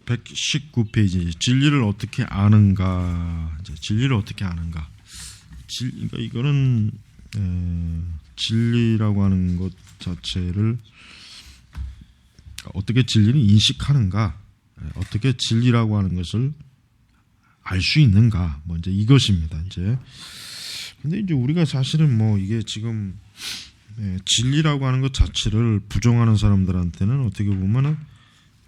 119페이지 진리를 어떻게 아는가. 이제 진리를 어떻게 아는가. 그러니까 이거는 진리라고 하는 것 자체를 어떻게 진리를 인식하는가, 어떻게 진리라고 하는 것을 알 수 있는가, 뭐 이제 이것입니다. 이제 근데 이제 우리가 사실은 뭐 이게 지금 진리라고 하는 것 자체를 부정하는 사람들한테는 어떻게 보면은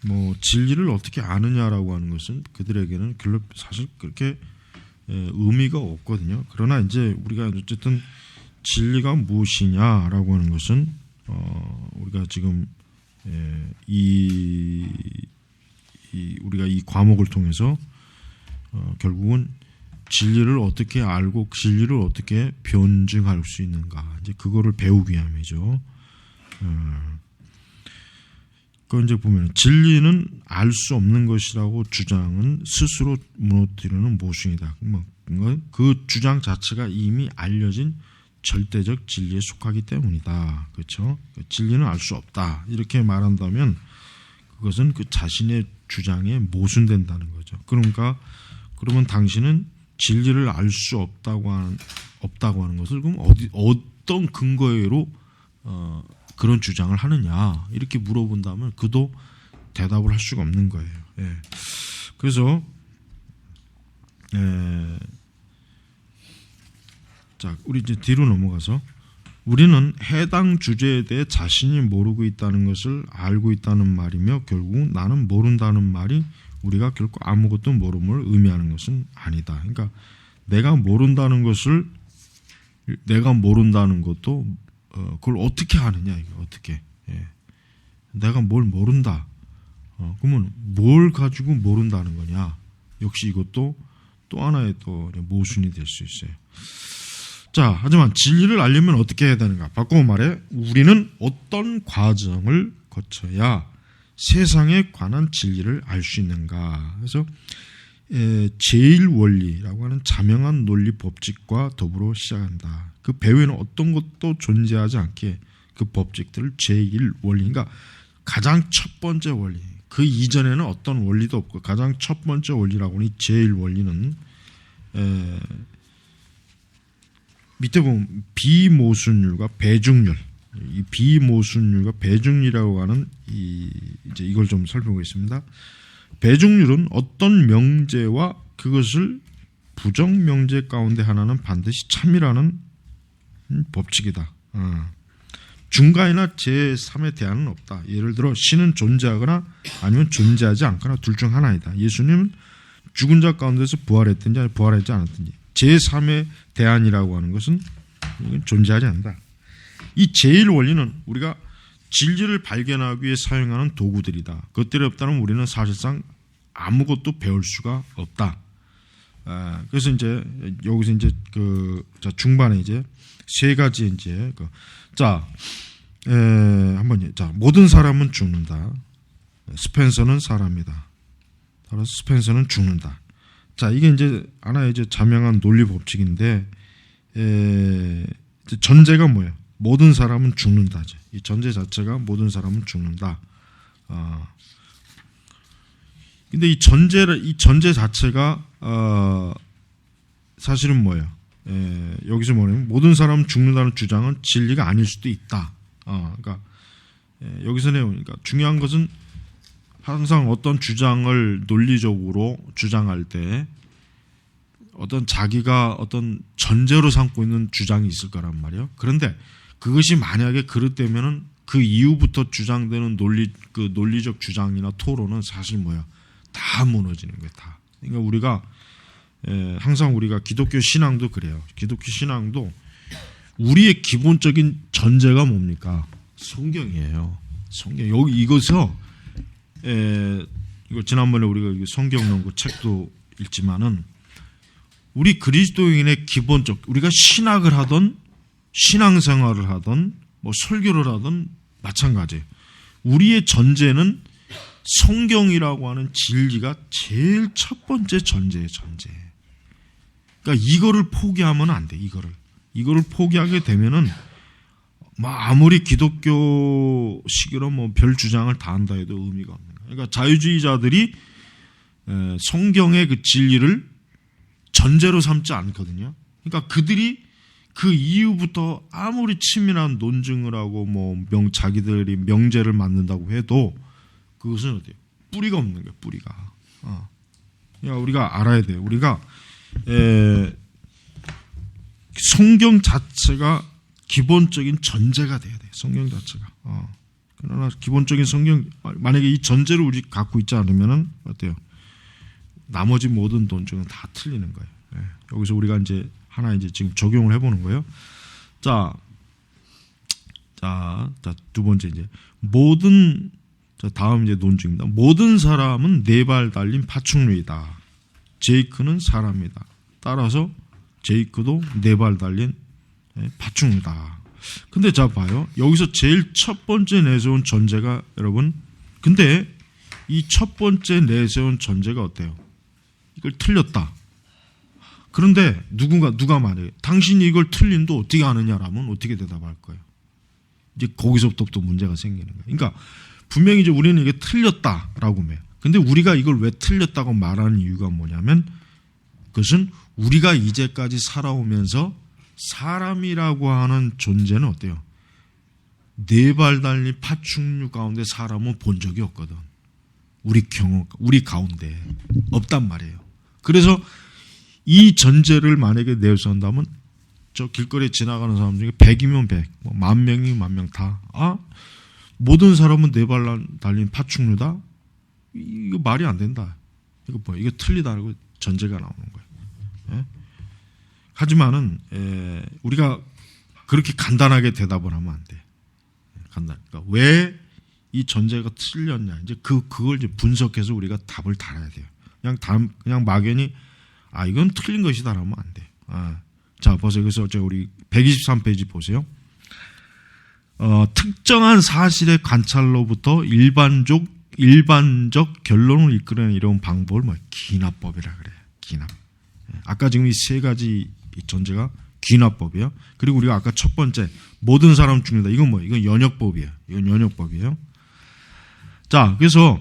뭐 진리를 어떻게 아느냐라고 하는 것은 그들에게는 별로 사실 그렇게 의미가 없거든요. 그러나 이제 우리가 어쨌든 진리가 무엇이냐라고 하는 것은 우리가 지금 우리가 이 과목을 통해서 결국은 진리를 어떻게 알고 진리를 어떻게 변증할 수 있는가, 이제 그거를 배우기 위함이죠. 그 이제 보면 진리는 알 수 없는 것이라고 주장은 스스로 무너뜨리는 모순이다. 그 주장 자체가 이미 알려진 절대적 진리에 속하기 때문이다. 그렇죠? 진리는 알 수 없다. 이렇게 말한다면 그것은 그 자신의 주장에 모순된다는 거죠. 그러면 당신은 진리를 알 수 없다고 하는 것을 그럼 어떤 근거로 그런 주장을 하느냐 이렇게 물어본다면 그도 대답을 할 수가 없는 거예요. 예. 그래서 자, 우리 이제 뒤로 넘어가서 우리는 해당 주제에 대해 자신이 모르고 있다는 것을 알고 있다는 말이며 결국 나는 모른다는 말이 우리가 결코 아무것도 모름을 의미하는 것은 아니다. 그러니까 내가 모른다는 것도 그걸 어떻게 아느냐, 이게 어떻게? 예. 내가 뭘 모른다. 그러면 뭘 가지고 모른다는 거냐? 역시 이것도 또 하나의 또 모순이 될 수 있어요. 자, 하지만 진리를 알려면 어떻게 해야 되는가? 바꾸어 말해, 우리는 어떤 과정을 거쳐야 세상에 관한 진리를 알 수 있는가? 그래서 제일 원리라고 하는 자명한 논리 법칙과 더불어 시작한다. 그 배후에는 어떤 것도 존재하지 않게 그 법칙들을 제일 원리, 그러니까 가장 첫 번째 원리, 그 이전에는 어떤 원리도 없고 가장 첫 번째 원리라고 하는 제일 원리는 밑에 보면 비모순율과 배중률, 이 비모순율과 배중률이라고 하는 이제 이걸 좀 살펴보겠습니다. 배중률은 어떤 명제와 그것을 부정 명제 가운데 하나는 반드시 참이라는 법칙이다. 중간이나 제3의 대안은 없다. 예를 들어 신은 존재하거나 아니면 존재하지 않거나 둘 중 하나이다. 예수님은 죽은 자 가운데서 부활했든지 아니면 부활하지 않았든지 제3의 대안이라고 하는 것은 존재하지 않는다. 이 제일 원리는 우리가 진리를 발견하기 위해 사용하는 도구들이다. 그것들이 없다면 우리는 사실상 아무것도 배울 수가 없다. 그래서 이제 여기서 이제 중반에 이제 세 가지 이제 한번 모든 사람은 죽는다. 스펜서는 사람이다. 따라서 스펜서는 죽는다. 자, 이게 이제 하나의 이제 자명한 논리 법칙인데 전제가 뭐예요? 모든 사람은 죽는다. 이 전제 자체가 모든 사람은 죽는다. 근데 이 전제 자체가 사실은 뭐예요? 여기서 뭐냐면 모든 사람은 죽는다는 주장은 진리가 아닐 수도 있다. 그러니까 여기서는 그러니까 중요한 것은 항상 어떤 주장을 논리적으로 주장할 때 자기가 어떤 전제로 삼고 있는 주장이 있을 거란 말이에요. 그런데 그것이 만약에 그렇다면은 그 이후부터 주장되는 논리적 주장이나 토론은 사실 뭐야? 다 무너지는 거야, 다. 그러니까 우리가 항상 우리가 기독교 신앙도 그래요. 기독교 신앙도 우리의 기본적인 전제가 뭡니까? 성경이에요. 성경. 여기 이거 지난번에 우리가 성경 연구 책도 읽지만은 우리 그리스도인의 기본적, 우리가 신학을 하던 신앙생활을 하던 뭐 설교를 하던 마찬가지예요. 우리의 전제는 성경이라고 하는 진리가 제일 첫 번째 전제예요, 전제. 그러니까 이거를 포기하면 안 돼. 이거를 포기하게 되면은 아무리 기독교식으로 뭐 별 주장을 다 한다 해도 의미가 없는 거예요. 그러니까 자유주의자들이 성경의 그 진리를 전제로 삼지 않거든요. 그러니까 그들이 그 이후부터 아무리 치밀한 논증을 하고 뭐 자기들이 명제를 만든다고 해도 그것은 어때요? 뿌리가 없는 거예요. 뿌리가. 그러니까 우리가 알아야 돼요. 우리가 성경 자체가 기본적인 전제가 돼야 돼요. 성경 자체가. 그러나 기본적인 성경 만약에 이 전제를 우리 갖고 있지 않으면은 어때요? 나머지 모든 논증은 다 틀리는 거예요. 여기서 우리가 이제 하나 이제 지금 적용을 해보는 거예요. 자, 두 번째 이제 다음 이제 논증입니다. 모든 사람은 네 발 달린 파충류이다. 제이크는 사람이다. 따라서 제이크도 네 발 달린 파충류다. 근데 자 봐요. 여기서 제일 첫 번째 내세운 전제가 여러분, 근데 이 첫 번째 내세운 전제가 어때요? 이걸 틀렸다. 그런데 누가 말해요? 당신이 이걸 틀린도 어떻게 아느냐라면 어떻게 대답할 거예요? 이제 거기서부터 또 문제가 생기는 거예요. 그러니까 분명히 이제 우리는 이게 틀렸다라고 해요. 근데 우리가 이걸 왜 틀렸다고 말하는 이유가 뭐냐면 그것은 우리가 이제까지 살아오면서 사람이라고 하는 존재는 어때요? 네 발 달린 파충류 가운데 사람은 본 적이 없거든. 우리 가운데 없단 말이에요. 그래서 이 전제를 만약에 내세운다면 저 길거리에 지나가는 사람 중에 100이면 100, 뭐 10,000명이면 10,000명 다 모든 사람은 네 발 달린 파충류다? 이거 말이 안 된다. 이거 뭐야? 이거 틀리다고 전제가 나오는 거예요. 예? 하지만은 우리가 그렇게 간단하게 대답을 하면 안 돼. 그러니까 왜 이 전제가 틀렸냐? 이제 그걸 이제 분석해서 우리가 답을 달아야 돼요. 그냥 막연히 이건 틀린 것이다라면 안 돼. 자, 보세요. 그래서 우리 123페이지 보세요. 특정한 사실의 관찰로부터 일반적 결론을 이끌어내는 이런 방법을 기납법이라 그래요. 기납. 아까 지금 이 세 가지 전제가 기납법이에요. 그리고 우리가 아까 첫 번째 모든 사람 중이다. 이건 뭐예요? 이건 연역법이에요. 이건 연역법이에요. 자, 그래서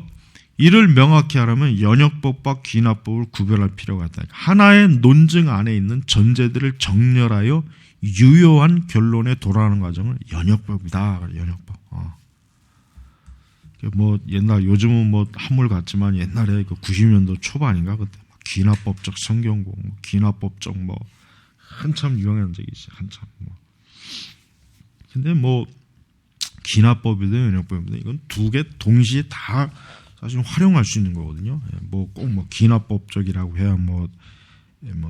이를 명확히 하려면 연역법과 기납법을 구별할 필요가 있다. 하나의 논증 안에 있는 전제들을 정렬하여 유효한 결론에 도달하는 과정을 연역법이다. 연역법. 뭐 요즘은 뭐 한물 같지만 옛날에 그 90년도 초반인가 그때 기납법적 성경공, 기납법적 뭐 한참 유행한 적이 있어요. 한참 뭐. 근데 뭐 기납법이든 연역법이든 이건 두 개 동시에 다 사실 활용할 수 있는 거거든요. 뭐 꼭 뭐 기납법적이라고 해야 뭐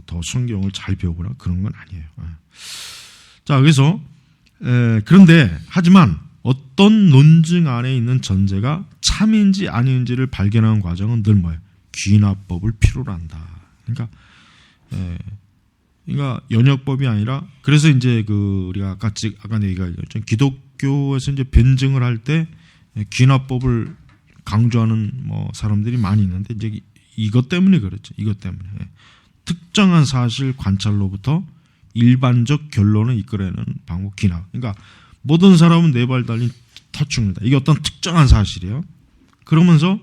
더 성경을 잘 배우거나 그런 건 아니에요. 자, 그래서 그런데 하지만 어떤 논증 안에 있는 전제가 참인지 아닌지를 발견하는 과정은 늘 뭐예요? 기납법을 필요로 한다. 그러니까 연역법이 아니라 그래서 이제 우리가 아까 얘기했죠. 기독교에서 이제 변증을 할 때 기납법을 강조하는 뭐 사람들이 많이 있는데 이제 이것 때문에 그렇죠. 이것 때문에 특정한 사실 관찰로부터 일반적 결론을 이끌어내는 방법 기납. 그러니까 모든 사람은 네 발 달린 파충류다. 이게 어떤 특정한 사실이에요. 그러면서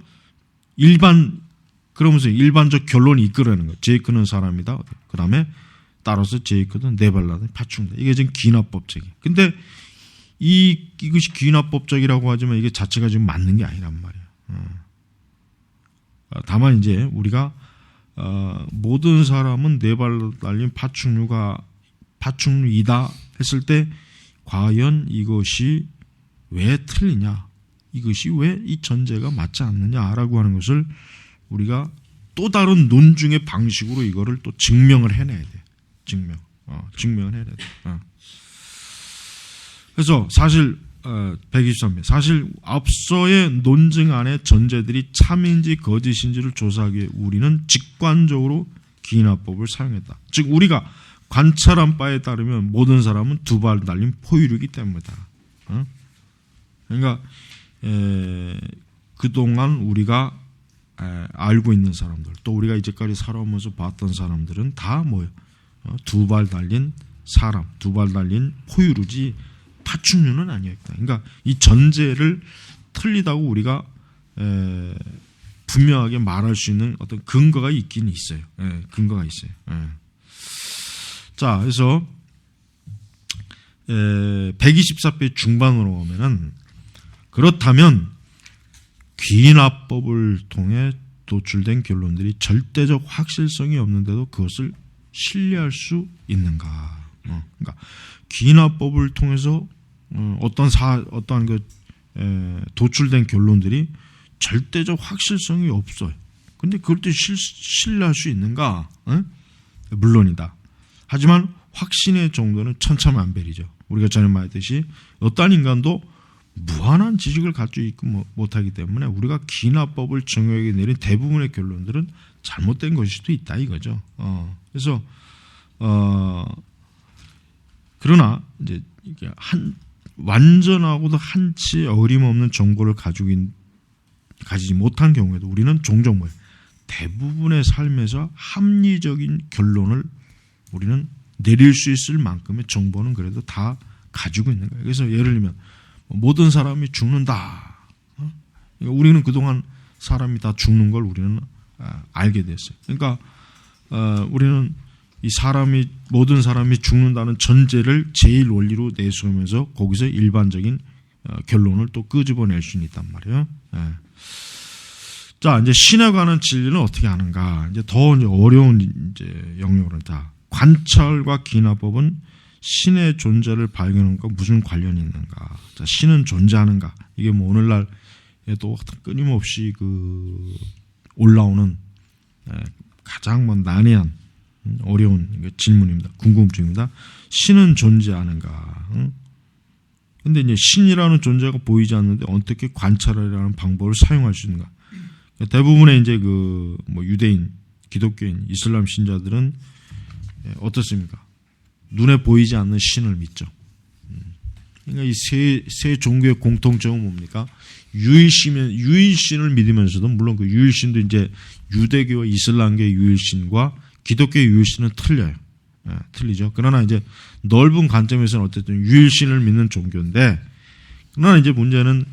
일반적 결론을 이끌어내는 거. 제이크는 사람이다. 그 다음에 따라서 제이크는 네 발 달린 파충류다. 이게 지금 기납법적이에요. 근데 이것이 기납법적이라고 하지만 이게 자체가 지금 맞는 게 아니란 말이에요. 다만 이제 우리가 모든 사람은 네 발 달린 파충류이다 했을 때 과연 이것이 왜 틀리냐? 이것이 왜 이 전제가 맞지 않느냐라고 하는 것을 우리가 또 다른 논증의 방식으로 이거를 또 증명을 해내야 돼. 증명을 해야 돼. 그래서 사실 123회 사실 앞서의 논증 안에 전제들이 참인지 거짓인지를 조사하기 위해 우리는 직관적으로 기납법을 사용했다. 즉 우리가 관찰한 바에 따르면 모든 사람은 두 발 달린 포유류이기 때문이다. 그러니까 그동안 우리가 알고 있는 사람들 또 우리가 이제까지 살아오면서 봤던 사람들은 다 뭐예요? 두 발 달린 사람, 두 발 달린 포유류지 파충류는 아니었다. 그러니까 이 전제를 틀리다고 우리가 분명하게 말할 수 있는 어떤 근거가 있긴 있어요. 근거가 있어요. 자, 그래서 124페이지 중반으로 오면은 그렇다면 귀납법을 통해 도출된 결론들이 절대적 확실성이 없는데도 그것을 신뢰할 수 있는가? 그러니까 귀납법을 통해서 어떠한 도출된 결론들이 절대적 확실성이 없어요. 근데 그럴 때 신뢰할 수 있는가? 물론이다. 하지만 확신의 정도는 천차만별이죠. 우리가 전에 말했듯이 어떠한 인간도 무한한 지식을 가지고 있고 못하기 때문에 우리가 귀납법을 정확하게 내린 대부분의 결론들은 잘못된 것일 수도 있다 이거죠. 그래서 그러나 이제 이게 완전하고도 한치 어림없는 정보를 가지지 못한 경우에도 우리는 종종 대부분의 삶에서 합리적인 결론을 우리는 내릴 수 있을 만큼의 정보는 그래도 다 가지고 있는 거예요. 그래서 예를 들면 모든 사람이 죽는다. 우리는 그동안 사람이 다 죽는 걸 우리는 알게 됐어요. 그러니까 우리는 이 모든 사람이 죽는다는 전제를 제일 원리로 내세우면서 거기서 일반적인 결론을 또 끄집어낼 수 있단 말이에요. 자, 이제 신에 관한 진리는 어떻게 하는가? 이제 더 어려운 이제 영역을 다 관찰과 귀납법은 신의 존재를 발견한 것과 무슨 관련이 있는가? 자, 신은 존재하는가? 이게 오늘날에도 끊임없이 올라오는 가장 난해한 어려운 질문입니다. 궁금증입니다. 신은 존재하는가? 근데 이제 신이라는 존재가 보이지 않는데 어떻게 관찰하려는 방법을 사용할 수 있는가? 대부분의 이제 유대인, 기독교인, 이슬람 신자들은 어떻습니까? 눈에 보이지 않는 신을 믿죠. 그러니까 이 세 종교의 공통점은 뭡니까? 유일신을 믿으면서도 물론 그 유일신도 이제 유대교와 이슬람교의 유일신과 기독교의 유일신은 틀려요. 틀리죠. 그러나 이제 넓은 관점에서는 어쨌든 유일신을 믿는 종교인데, 그러나 이제 문제는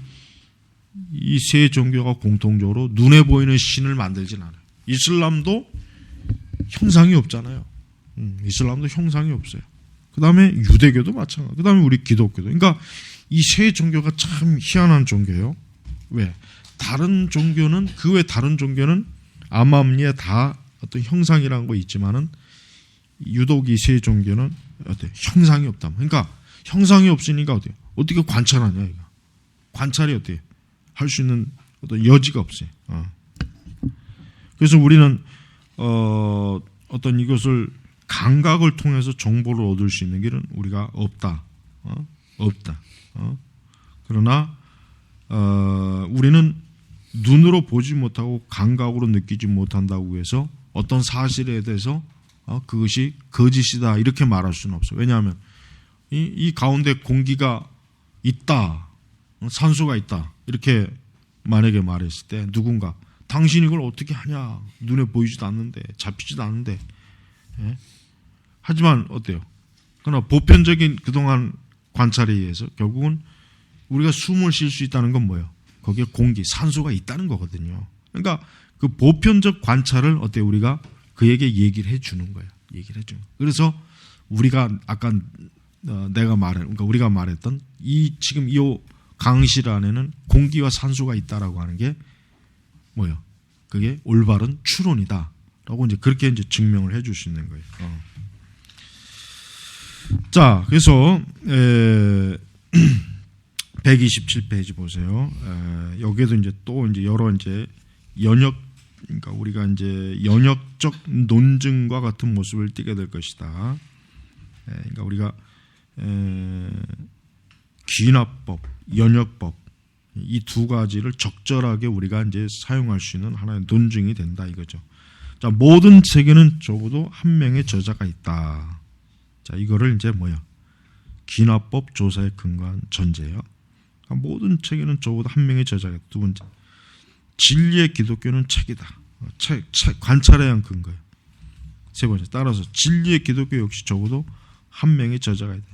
이 세 종교가 공통적으로 눈에 보이는 신을 만들진 않아요. 이슬람도 형상이 없잖아요. 이슬람도 형상이 없어요. 그 다음에 유대교도 마찬가지. 그 다음에 우리 기독교도. 그러니까 이 세 종교가 참 희한한 종교예요. 왜? 다른 종교는 그 외 다른 종교는 암암리에 다 어떤 형상이라는 거 있지만은 유독 이 세 종교는 어때? 형상이 없다. 그러니까 형상이 없으니까 어떻게 관찰하냐 이거. 관찰이 어떻게 할 수 있는 어떤 여지가 없어요. 그래서 우리는 어떤 이것을 감각을 통해서 정보를 얻을 수 있는 길은 우리가 없다. 없다. 그러나 우리는 눈으로 보지 못하고 감각으로 느끼지 못한다고 해서 어떤 사실에 대해서 그것이 거짓이다 이렇게 말할 수는 없어요. 왜냐하면 이 가운데 공기가 있다, 산소가 있다 이렇게 만약에 말했을 때 누군가 당신이 이걸 어떻게 하냐, 눈에 보이지도 않는데 잡히지도 않는데 하지만 어때요? 그러나 보편적인 그동안 관찰에 의해서 결국은 우리가 숨을 쉴 수 있다는 건 뭐예요? 거기에 공기, 산소가 있다는 거거든요. 그러니까 그 보편적 관찰을 어때요? 우리가 그에게 얘기를 해주는 거예요. 얘기를 해주는 거예요. 그래서 우리가 아까 그러니까 우리가 말했던 지금 이 강실 안에는 공기와 산소가 있다라고 하는 게 뭐예요? 그게 올바른 추론이다라고 이제 그렇게 이제 증명을 해줄 수 있는 거예요. 자, 그래서 127페이지 보세요. 여기에도 이제 또 이제 여러 이제 그러니까 우리가 이제 연역적 논증과 같은 모습을 띠게 될 것이다. 그러니까 우리가 귀납법, 연역법 이 두 가지를 적절하게 우리가 이제 사용할 수 있는 하나의 논증이 된다 이거죠. 자, 모든 책에는 적어도 한 명의 저자가 있다. 자, 이거를 이제 귀납법 조사에 근거한 전제예요. 그러니까 모든 책에는 적어도 한 명의 저자가 있다. 두 번째, 진리의 기독교는 책이다. 책 관찰에 의한 근거예요. 세 번째, 따라서 진리의 기독교 역시 적어도 한 명의 저자가 있다.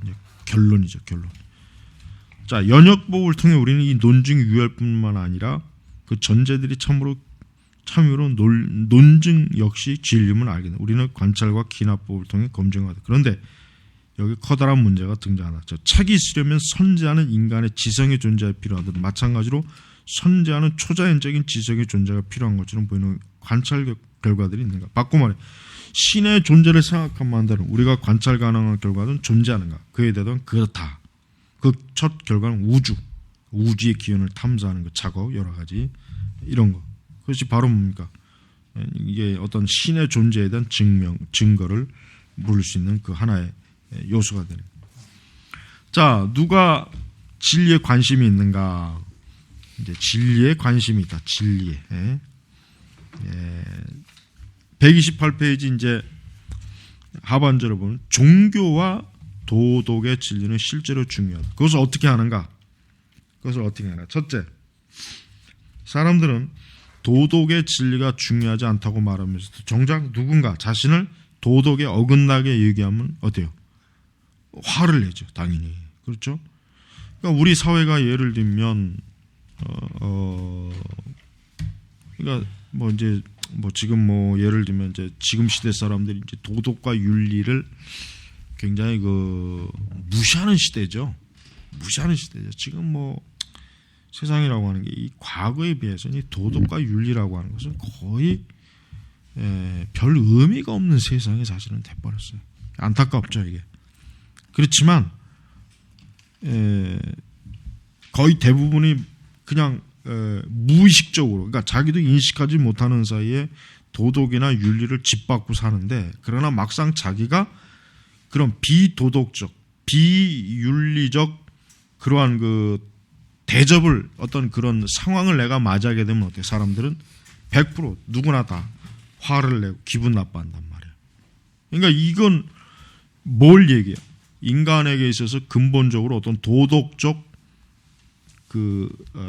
결론이죠, 결론. 자, 연역법을 통해 우리는 이 논증이 유효할 뿐만 아니라 그 전제들이 참으로 논증 역시 진림을 알게 된다. 우리는 관찰과 기납법을 통해 검증하다. 그런데 여기 커다란 문제가 등장한다. 책이 있으려면 선지하는 인간의 지성의 존재가 필요하듯 마찬가지로 선지하는 초자연적인 지성의 존재가 필요한 것처럼 보이는 관찰 결과들이 있는가. 바꿔 말해 신의 존재를 생각하면 한다는 우리가 관찰 가능한 결과는 존재하는가. 그에 대한 그렇다. 그 첫 결과는 우주의 기원을 탐사하는 그 작업 여러 가지 이런 거. 그것이 바로 뭡니까? 이게 어떤 신의 존재에 대한 증거를 물을 수 있는 그 하나의 요소가 되는. 자, 누가 진리에 관심이 있는가? 이제 진리에 관심이 있다. 진리에. 128페이지 이제 하반절을 보면 종교와 도덕의 진리는 실제로 중요하다. 그것을 어떻게 하는가? 첫째, 사람들은 도덕의 진리가 중요하지 않다고 말하면서도 정작 누군가 자신을 도덕에 어긋나게 얘기하면 어때요? 화를 내죠, 당연히. 그렇죠? 그러니까 우리 사회가 예를 들면, 그러니까 지금 예를 들면 이제 지금 시대 사람들이 이제 도덕과 윤리를 굉장히 무시하는 시대죠. 지금 세상이라고 하는 게 이 과거에 비해서는 이 도덕과 윤리라고 하는 것은 거의 별 의미가 없는 세상이 사실은 돼버렸어요. 안타깝죠, 이게. 그렇지만 거의 대부분이 그냥 무의식적으로, 그러니까 자기도 인식하지 못하는 사이에 도덕이나 윤리를 짓밟고 사는데, 그러나 막상 자기가 그런 비도덕적, 비윤리적 그러한 대접을 어떤 그런 상황을 내가 맞이하게 되면 어때요? 사람들은 100% 누구나 다 화를 내고 기분 나빠한단 말이에요. 그러니까 이건 뭘 얘기해요? 인간에게 있어서 근본적으로 어떤 도덕적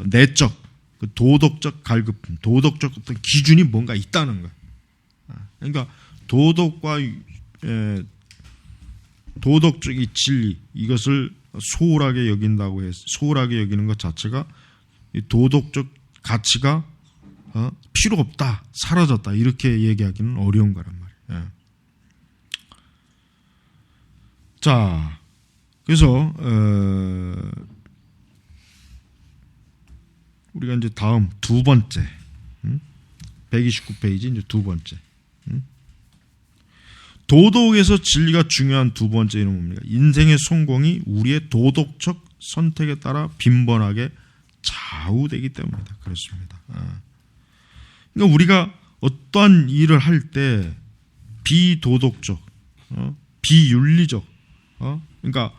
내적 도덕적 갈급함, 도덕적 어떤 기준이 뭔가 있다는 거예요. 그러니까 도덕과 도덕적인 진리 이것을 소홀하게 여긴다고 해서 소홀하게 여기는 것 자체가 도덕적 가치가 필요 없다, 사라졌다 이렇게 얘기하기는 어려운 거란 말이에요. 자, 그래서 우리가 이제 다음 두 번째 129페이지 이제 두 번째 도덕에서 진리가 중요한 두 번째 이름은 뭡니까? 인생의 성공이 우리의 도덕적 선택에 따라 빈번하게 좌우되기 때문이다. 그렇습니다. 그러니까 우리가 어떠한 일을 할 때 비도덕적, 비윤리적, 그러니까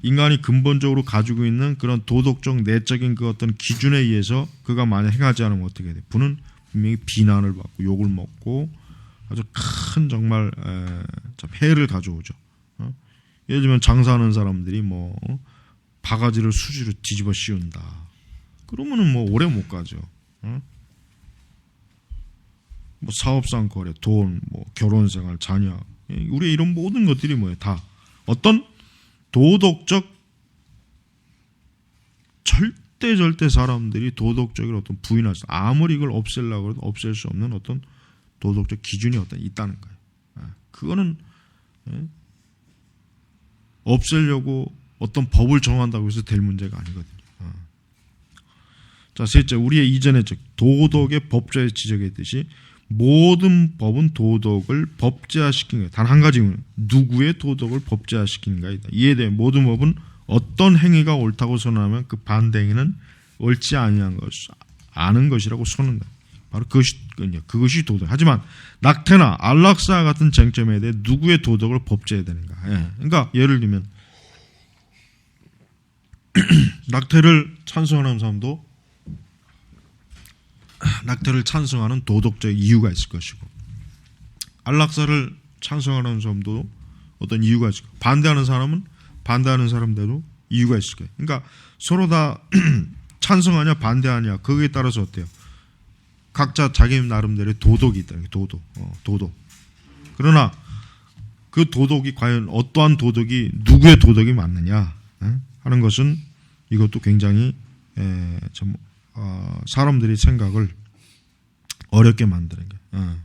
인간이 근본적으로 가지고 있는 그런 도덕적 내적인 그 어떤 기준에 의해서 그가 만약 행하지 않으면 어떻게 돼? 그는 분명히 비난을 받고 욕을 먹고 아주 큰 정말 참 해를 가져오죠. 예를 들면 장사하는 사람들이 바가지를 수지로 뒤집어 씌운다. 그러면은 오래 못 가죠. 사업상 거래, 돈, 결혼생활, 자녀, 우리 이런 모든 것들이 뭐예요? 다 어떤 도덕적 절대 사람들이 도덕적인 어떤 부인할 수, 아무리 이걸 없애려고 해도 없앨 수 없는 어떤 도덕적 기준이 있다는 거예요. 그거는 없애려고 어떤 법을 정한다고 해서 될 문제가 아니거든요. 자, 셋째, 우리의 이전의 도덕의 법제에 지적했듯이 모든 법은 도덕을 법제화시킨 거예요. 단 한 가지는 누구의 도덕을 법제화시키는가이다. 이에 대해 모든 법은 어떤 행위가 옳다고 선언하면 그 반대 행위는 옳지 않은 것이라고 선언한다. 바로 그것이 도덕. 하지만 낙태나 안락사 같은 쟁점에 대해 누구의 도덕을 법제해야 되는가. 그러니까 예를 들면 낙태를 찬성하는 사람도 낙태를 찬성하는 도덕적 이유가 있을 것이고, 안락사를 찬성하는 사람도 어떤 이유가 있을 거고, 반대하는 사람은 반대하는 사람대로 이유가 있을 거예요. 그러니까 서로 다 찬성하냐 반대하냐 거기에 따라서 어때요? 각자 자기 나름대로의 도덕이 있다. 도덕. 그러나 그 도덕이 과연 어떠한 도덕이 누구의 도덕이 맞느냐 하는 것은 이것도 굉장히 좀 사람들이 생각을 어렵게 만드는 거예요.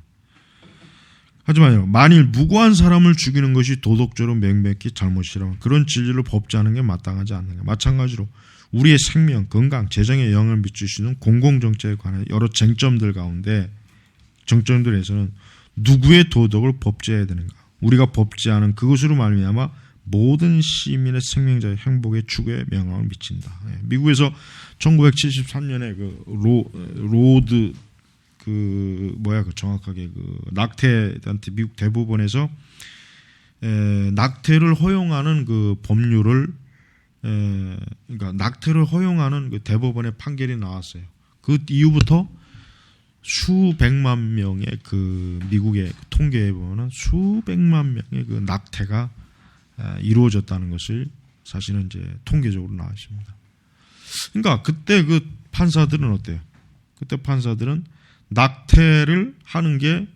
하지만요, 만일 무고한 사람을 죽이는 것이 도덕적으로 명백히 잘못이라면 그런 진리를 법제하는 게 마땅하지 않는 거예요. 마찬가지로 우리의 생명, 건강, 재정에 영향을 미칠 수 있는 공공정책에 관한 여러 쟁점들 가운데 정점들에서는 누구의 도덕을 법제해야 되는가? 우리가 법제하는 그것으로 말미암아 모든 시민의 생명자의 행복의 추구에 영향을 미친다. 미국에서 1973년에 로드 정확하게 낙태한테 미국 대법원에서 낙태를 허용하는 그 법률을 그러니까 낙태를 허용하는 그 대법원의 판결이 나왔어요. 그 이후부터 수백만 명의 그 미국의 통계에 보면은 수백만 명의 그 낙태가 이루어졌다는 것을 사실은 이제 통계적으로 나와 있습니다. 그러니까 그때 그 판사들은 어때요? 그때 판사들은 낙태를 하는 게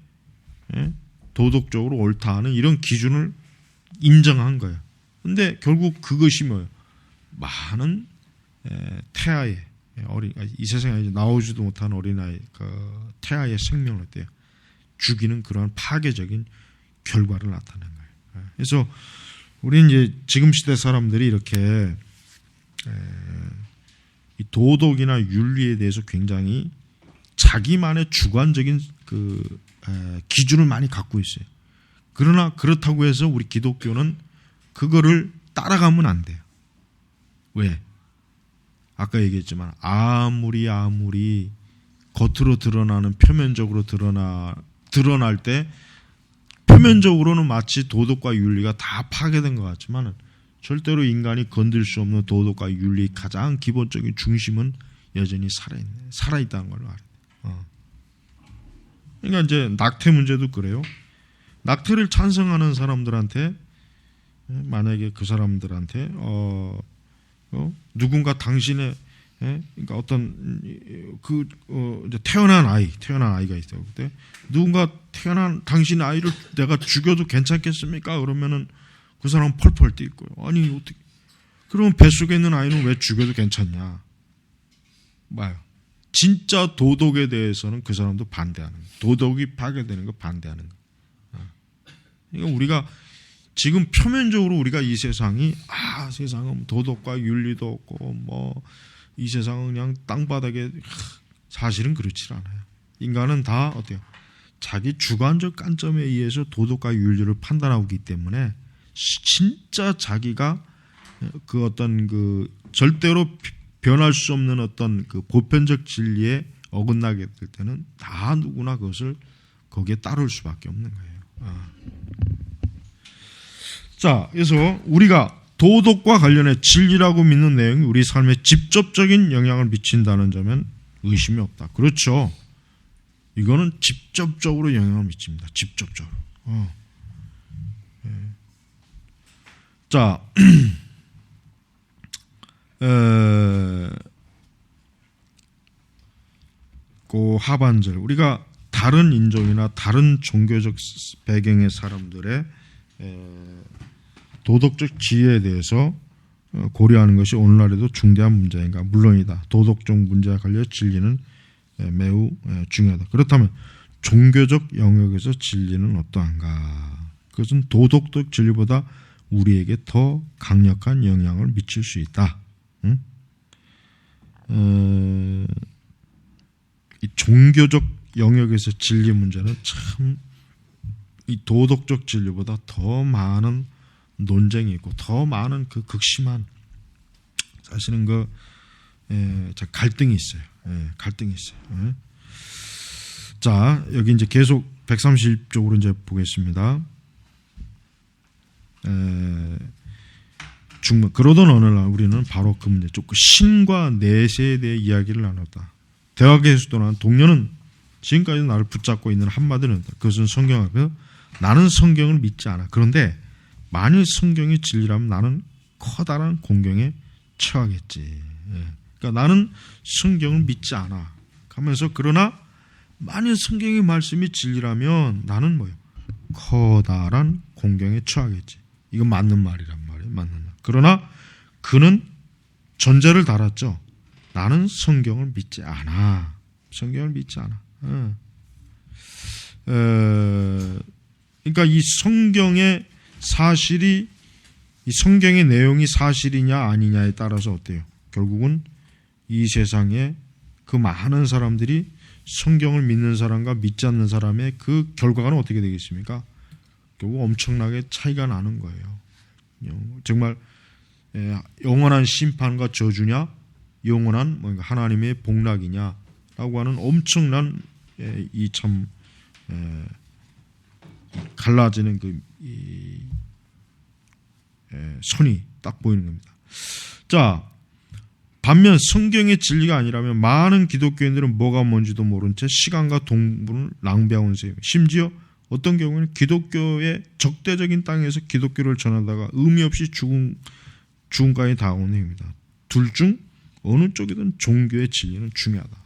도덕적으로 옳다는 이런 기준을 인정한 거예요. 근데 결국 그것이 뭐예요? 많은 태아의 이 세상에 나오지도 못한 어린아이 그 태아의 생명을 어때요? 죽이는 그러한 파괴적인 결과를 나타낸 거예요. 그래서 우리는 이제 지금 시대 사람들이 이렇게 이 도덕이나 윤리에 대해서 굉장히 자기만의 주관적인 그 기준을 많이 갖고 있어요. 그러나 그렇다고 해서 우리 기독교는 그거를 따라가면 안 돼요. 왜? 아까 얘기했지만 아무리 겉으로 드러나는 표면적으로 드러날 때 표면적으로는 마치 도덕과 윤리가 다 파괴된 것 같지만 절대로 인간이 건들 수 없는 도덕과 윤리의 가장 기본적인 중심은 여전히 살아있다는 걸 알아요. 그러니까 이제 낙태 문제도 그래요. 낙태를 찬성하는 사람들한테 만약에 그 사람들한테 누군가 당신의 그러니까 어떤 이제 태어난 아이가 있어요. 그때 누군가 태어난 당신의 아이를 내가 죽여도 괜찮겠습니까? 그러면은 그 사람은 펄펄 뛸 거예요. 아니 어떻게? 그러면 뱃속에 있는 아이는 왜 죽여도 괜찮냐? 봐요. 진짜 도덕에 대해서는 그 사람도 반대하는 거예요. 도덕이 파괴되는 거 반대하는 거예요. 그러니까 우리가 지금 표면적으로 우리가 이 세상이 세상은 도덕과 윤리도 없고 뭐 이 세상은 그냥 땅바닥에 사실은 그렇지 않아요. 인간은 다 어때요? 자기 주관적 관점에 의해서 도덕과 윤리를 판단하고 있기 때문에 진짜 자기가 그 어떤 그 절대로 변할 수 없는 어떤 그 보편적 진리에 어긋나게 될 때는 다 누구나 그것을 거기에 따를 수밖에 없는 거예요. 자, 그래서 우리가 도덕과 관련해 진리라고 믿는 내용이 우리 삶에 직접적인 영향을 미친다는 점엔 의심이 없다. 그렇죠. 이거는 직접적으로 영향을 미칩니다. 직접적으로. 자, 그 하반절 우리가 다른 인종이나 다른 종교적 배경의 사람들의 도덕적 지혜에 대해서 고려하는 것이 오늘날에도 중대한 문제인가? 물론이다. 도덕적 문제와 관련 진리는 매우 중요하다. 그렇다면 종교적 영역에서 진리는 어떠한가? 그것은 도덕적 진리보다 우리에게 더 강력한 영향을 미칠 수 있다. 이 종교적 영역에서 진리 문제는 참 이 도덕적 진리보다 더 많은 논쟁이 있고 더 많은 그 극심한 사실은 갈등이 있어요. 갈등이 있어요. 자, 여기 이제 계속 130쪽으로 이제 보겠습니다. 그러던 어느 날 우리는 바로 그 문제, 그 신과 내세에 대해 이야기를 나눴다. 대학에서 난 동료는 지금까지 나를 붙잡고 있는 한마디는 그것은 성경 앞에서 나는 성경을 믿지 않아. 그런데 만일 성경이 진리라면 나는 커다란 공경에 처하겠지. 그러니까 나는 성경을 믿지 않아. 하면서 그러나 만일 성경의 말씀이 진리라면 나는 뭐예요? 커다란 공경에 처하겠지. 이건 맞는 말이란 말이에요. 맞는 말. 그러나 그는 전제를 달았죠. 나는 성경을 믿지 않아. 성경을 믿지 않아. 그러니까 이 성경의 사실이, 이 성경의 내용이 사실이냐 아니냐에 따라서 어때요? 결국은 이 세상에 그 많은 사람들이 성경을 믿는 사람과 믿지 않는 사람의 그 결과는 어떻게 되겠습니까? 결국 엄청나게 차이가 나는 거예요. 정말 영원한 심판과 저주냐, 영원한 하나님의 복락이냐라고 하는 엄청난 이 참 갈라지는 그 선이 딱 보이는 겁니다. 자, 반면 성경의 진리가 아니라면 많은 기독교인들은 뭐가 뭔지도 모른 채 시간과 돈을 낭비하고 있는 셈입니다. 심지어 어떤 경우에는 기독교의 적대적인 땅에서 기독교를 전하다가 의미 없이 죽음까지 다가오는 행위입니다. 둘 중 어느 쪽이든 종교의 진리는 중요하다.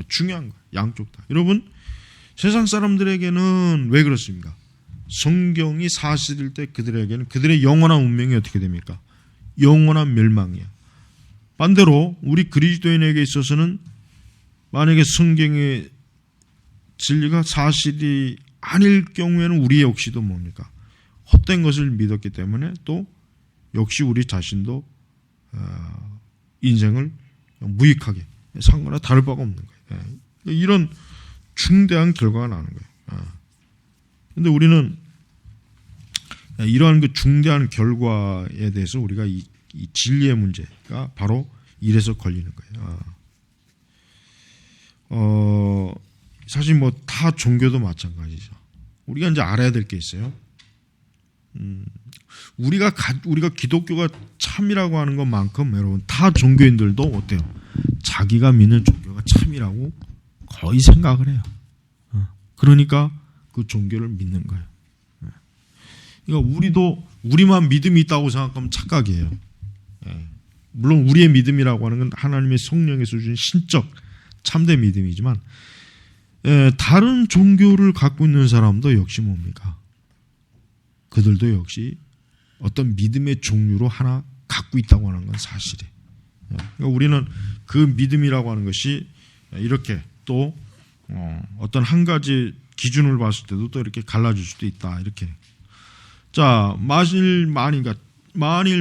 중요한 거예요. 양쪽 다. 여러분, 세상 사람들에게는 왜 그렇습니까? 성경이 사실일 때 그들에게는 그들의 영원한 운명이 어떻게 됩니까? 영원한 멸망이야. 반대로 우리 그리스도인에게 있어서는 만약에 성경의 진리가 사실이 아닐 경우에는 우리 역시도 뭡니까? 헛된 것을 믿었기 때문에 또 역시 우리 자신도 인생을 무익하게 상관과 다를 바가 없는 거예요. 이런 중대한 결과가 나는 거예요. 그런데 우리는 이러한 그 중대한 결과에 대해서 우리가 이 진리의 문제가 바로 이래서 걸리는 거예요. 사실 뭐 다 종교도 마찬가지죠. 우리가 이제 알아야 될 게 있어요. 우리가 기독교가 참이라고 하는 것만큼 여러분 다 종교인들도 어때요? 자기가 믿는 종교가 참이라고 거의 생각을 해요. 그러니까 그 종교를 믿는 거예요. 그러니까 우리만 믿음이 있다고 생각하면 착각이에요. 물론 우리의 믿음이라고 하는 건 하나님의 성령에서 주신 신적 참된 믿음이지만 다른 종교를 갖고 있는 사람도 역시 뭡니까? 그들도 역시 어떤 믿음의 종류로 하나 갖고 있다고 하는 건 사실이에요. 그러니까 우리는 그 믿음이라고 하는 것이 이렇게 또 어떤 한 가지 기준을 봤을 때도 또 이렇게 갈라질 수도 있다. 이렇게. 자, 만일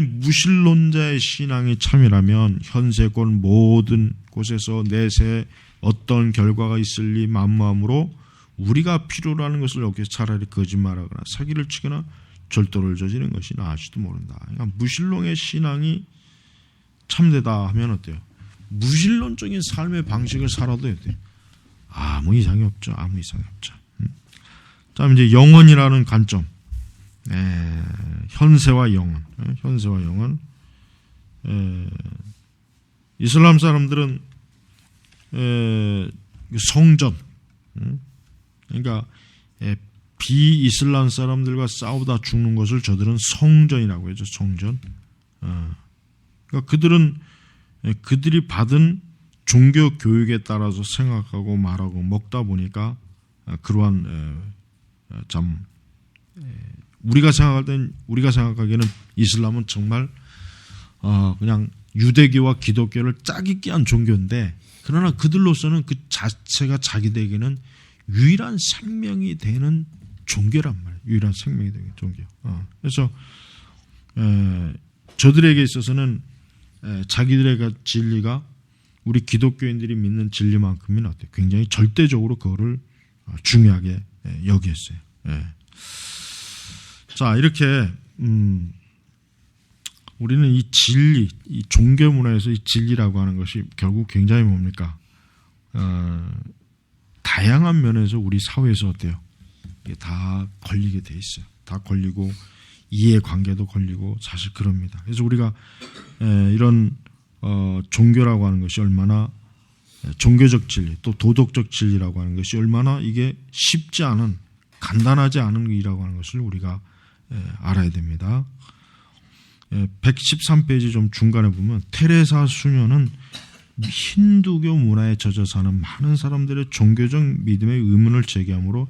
무신론자의 신앙이 참이라면 현세권 모든 곳에서 내세 어떤 결과가 있을리 만무함으로 우리가 필요로 하는 것을 얻기 위해서 차라리 거짓말하거나 사기를 치거나 절도를 저지르는 것이 나을지도 모른다. 그러니까 무신론의 신앙이 참되다 하면 어때요? 무신론적인 삶의 방식을 살아도 어때요? 아무 이상이 없죠. 아무 이상이 없죠. 자, 이제 영혼이라는 관점. 현세와 영혼. 현세와 영혼. 이슬람 사람들은 성전. 그러니까 비이슬람 사람들과 싸우다 죽는 것을 저들은 성전이라고 하죠. 성전. 그러니까 그들이 받은 종교 교육에 따라서 생각하고 말하고 먹다 보니까 그러한 참 우리가 생각하기에는 이슬람은 정말 그냥 유대교와 기독교를 짝짓기 한 종교인데, 그러나 그들로서는 그 자체가 자기들에게는 유일한 생명이 되는 종교란 말이에요. 유일한 생명이 되는 종교. 그래서 저들에게 있어서는 자기들의 진리가 우리 기독교인들이 믿는 진리만큼은 어때요? 굉장히 절대적으로 그거를 중요하게 여기했어요. 자, 이렇게 우리는 이 진리, 이 종교 문화에서 이 진리라고 하는 것이 결국 굉장히 뭡니까? 다양한 면에서 우리 사회에서 어때요? 이게 다 걸리게 돼 있어요. 다 걸리고 이해관계도 걸리고 사실 그럽니다. 그래서 우리가 이런 종교라고 하는 것이 얼마나 종교적 진리 또 도덕적 진리라고 하는 것이 얼마나 이게 쉽지 않은 간단하지 않은 일이라고 하는 것을 우리가 알아야 됩니다. 113페이지 좀 중간에 보면 테레사 수녀는 힌두교 문화에 젖어 사는 많은 사람들의 종교적 믿음의 의문을 제기함으로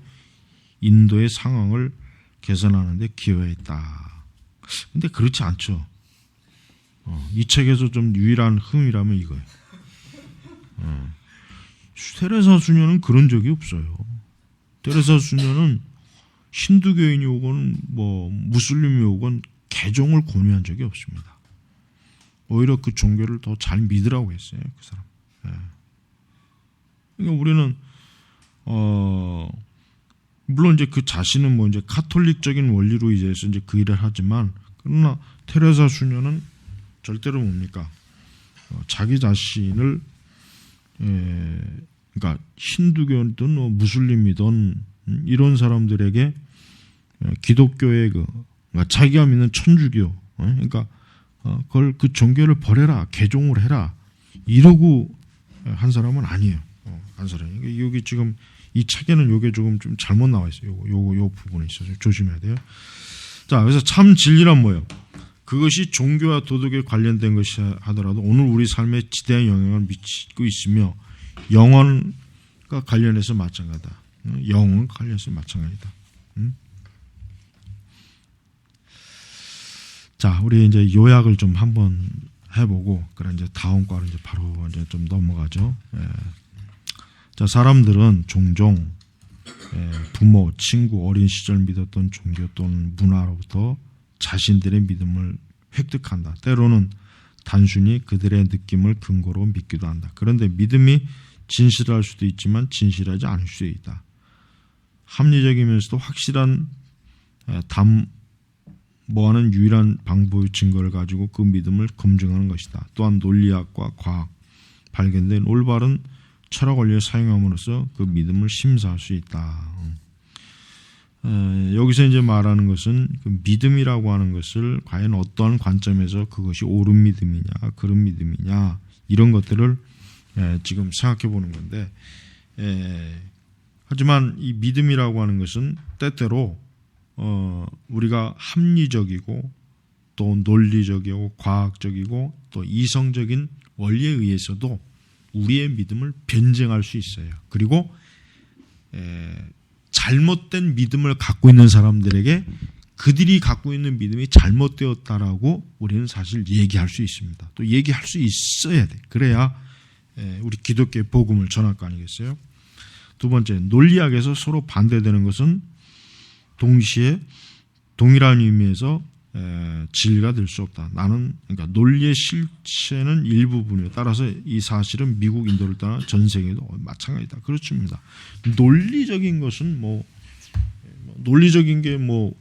인도의 상황을 개선하는 데 기여했다. 근데 그렇지 않죠. 이 책에서 좀 유일한 흠이라면 이거예요. 테레사 수녀는 그런 적이 없어요. 테레사 수녀는 힌두교인이 오건 뭐 무슬림이 오건 개종을 권유한 적이 없습니다. 오히려 그 종교를 더 잘 믿으라고 했어요, 그 사람. 그러니까 우리는 물론 이제 그 자신은 뭐 이제 카톨릭적인 원리로 이제 그 일을 하지만, 그러나 테레사 수녀는 절대로 뭡니까? 자기 자신을 그러니까 힌두교든 뭐 무슬림이든 이런 사람들에게 기독교의 그러니까 자기가 믿는 천주교, 그러니까 그걸 그 종교를 버려라, 개종을 해라 이러고 한 사람은 아니에요. 한 사람이. 여기 지금 이 책에는 요게 조금 좀 잘못 나와 있어요. 요 부분이 있어서 조심해야 돼요. 자, 그래서 참 진리란 뭐예요? 그것이 종교와 도덕에 관련된 것이 하더라도 오늘 우리 삶에 지대한 영향을 미치고 있으며 영혼과 관련해서 마찬가지다. 영혼 관련해서 마찬가지다. 자, 우리 이제 요약을 좀 한번 해보고, 그래 이제 다음 과로 이제 바로 이제 좀 넘어가죠. 자, 사람들은 종종 부모, 친구, 어린 시절 믿었던 종교 또는 문화로부터 자신들의 믿음을 획득한다. 때로는 단순히 그들의 느낌을 근거로 믿기도 한다. 그런데 믿음이 진실할 수도 있지만 진실하지 않을 수도 있다. 합리적이면서도 확실한 담보하는 유일한 방법의 증거를 가지고 그 믿음을 검증하는 것이다. 또한 논리학과 과학, 발견된 올바른 철학 원리를 사용함으로써 그 믿음을 심사할 수 있다. 여기서 이제 말하는 것은 그 믿음이라고 하는 것을 과연 어떠한 관점에서 그것이 옳은 믿음이냐, 그런 믿음이냐, 이런 것들을 지금 생각해 보는 건데, 하지만 이 믿음이라고 하는 것은 때때로 우리가 합리적이고 또 논리적이고 과학적이고 또 이성적인 원리에 의해서도 우리의 믿음을 변증할 수 있어요. 그리고 잘못된 믿음을 갖고 있는 사람들에게 그들이 갖고 있는 믿음이 잘못되었다라고 우리는 사실 얘기할 수 있습니다. 또 얘기할 수 있어야 돼. 그래야 우리 기독교의 복음을 전할 거 아니겠어요? 두 번째, 논리학에서 서로 반대되는 것은 동시에 동일한 의미에서 진리가 될 수 없다. 나는 그러니까 논리의 실체는 일부분이에요. 따라서 이 사실은 미국, 인도를 떠나 전 세계도 마찬가지다. 그렇습니다. 논리적인 것은 뭐 논리적인 게 뭐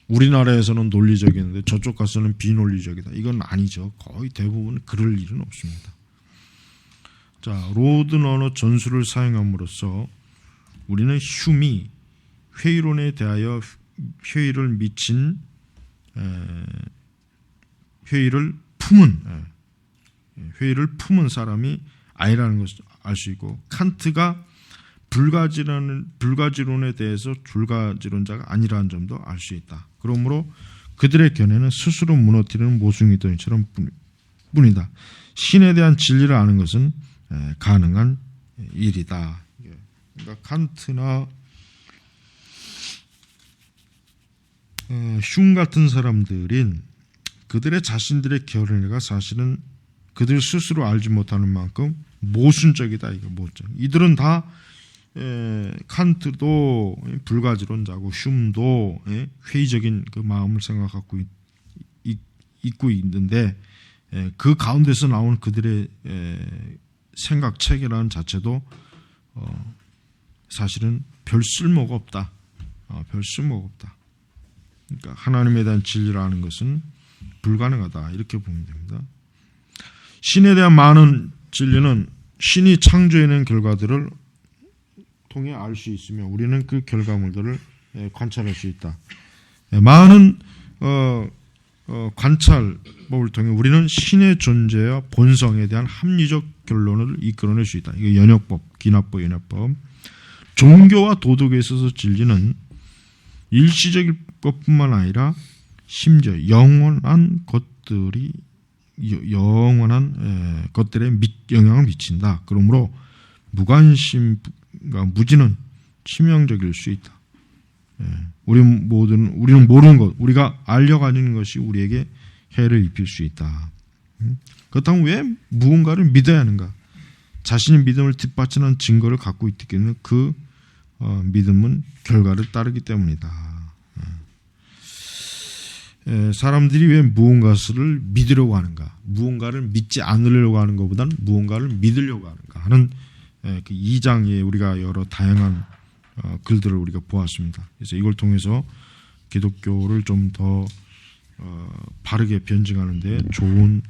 우리나라에서는 논리적인데 저쪽 가서는 비논리적이다. 이건 아니죠. 거의 대부분 그럴 일은 없습니다. 자, 로든 언어 전술을 사용함으로써 우리는 휴미 회의론에 대하여 회의를 품은 사람이 아니라는 것을 알 수 있고, 칸트가 불가지론에 대해서 불가지론자가 아니라는 점도 알 수 있다. 그러므로 그들의 견해는 스스로 무너뜨리는 모순이더니처럼 뿐이다. 신에 대한 진리를 아는 것은 가능한 일이다. 그러니까 칸트나 흉 같은 사람들인 그들의 자신들의 견해가 사실은 그들 스스로 알지 못하는 만큼 모순적이다. 이거 모순. 이들은 다 칸트도 불가지론자고 흉도 회의적인 그 마음을 생각하고 있고 있는데 그 가운데서 나온 그들의 생각 체계라는 자체도 사실은 별 쓸모가 없다. 별 쓸모가 없다. 그러니까 하나님에 대한 진리를 아는 것은 불가능하다. 이렇게 보면 됩니다. 신에 대한 많은 진리는 신이 창조해낸 결과들을 통해 알 수 있으며 우리는 그 결과물들을 관찰할 수 있다. 많은 관찰법을 통해 우리는 신의 존재와 본성에 대한 합리적 결론을 이끌어낼 수 있다. 이거 연역법, 기납법, 연역법. 종교와 도덕에 있어서 진리는 일시적일 것뿐만 아니라 심지어 영원한 것들에 영향을 미친다. 그러므로 무관심과 무지는 치명적일 수 있다. 우리는 모르는 것, 우리가 알려고 하는 것이 우리에게 해를 입힐 수 있다. 그렇다면 왜 무언가를 믿어야 하는가? 자신의 믿음을 뒷받침하는 증거를 갖고 있기 때문에 그 믿음은 결과를 따르기 때문이다. 사람들이 왜 무언가를 믿으려고 하는가? 무언가를 믿지 않으려고 하는 것보다는 무언가를 믿으려고 하는가 하는 그 2장에 우리가 여러 다양한 글들을 우리가 보았습니다. 그래서 이걸 통해서 기독교를 좀 더 바르게 변증하는 데 좋은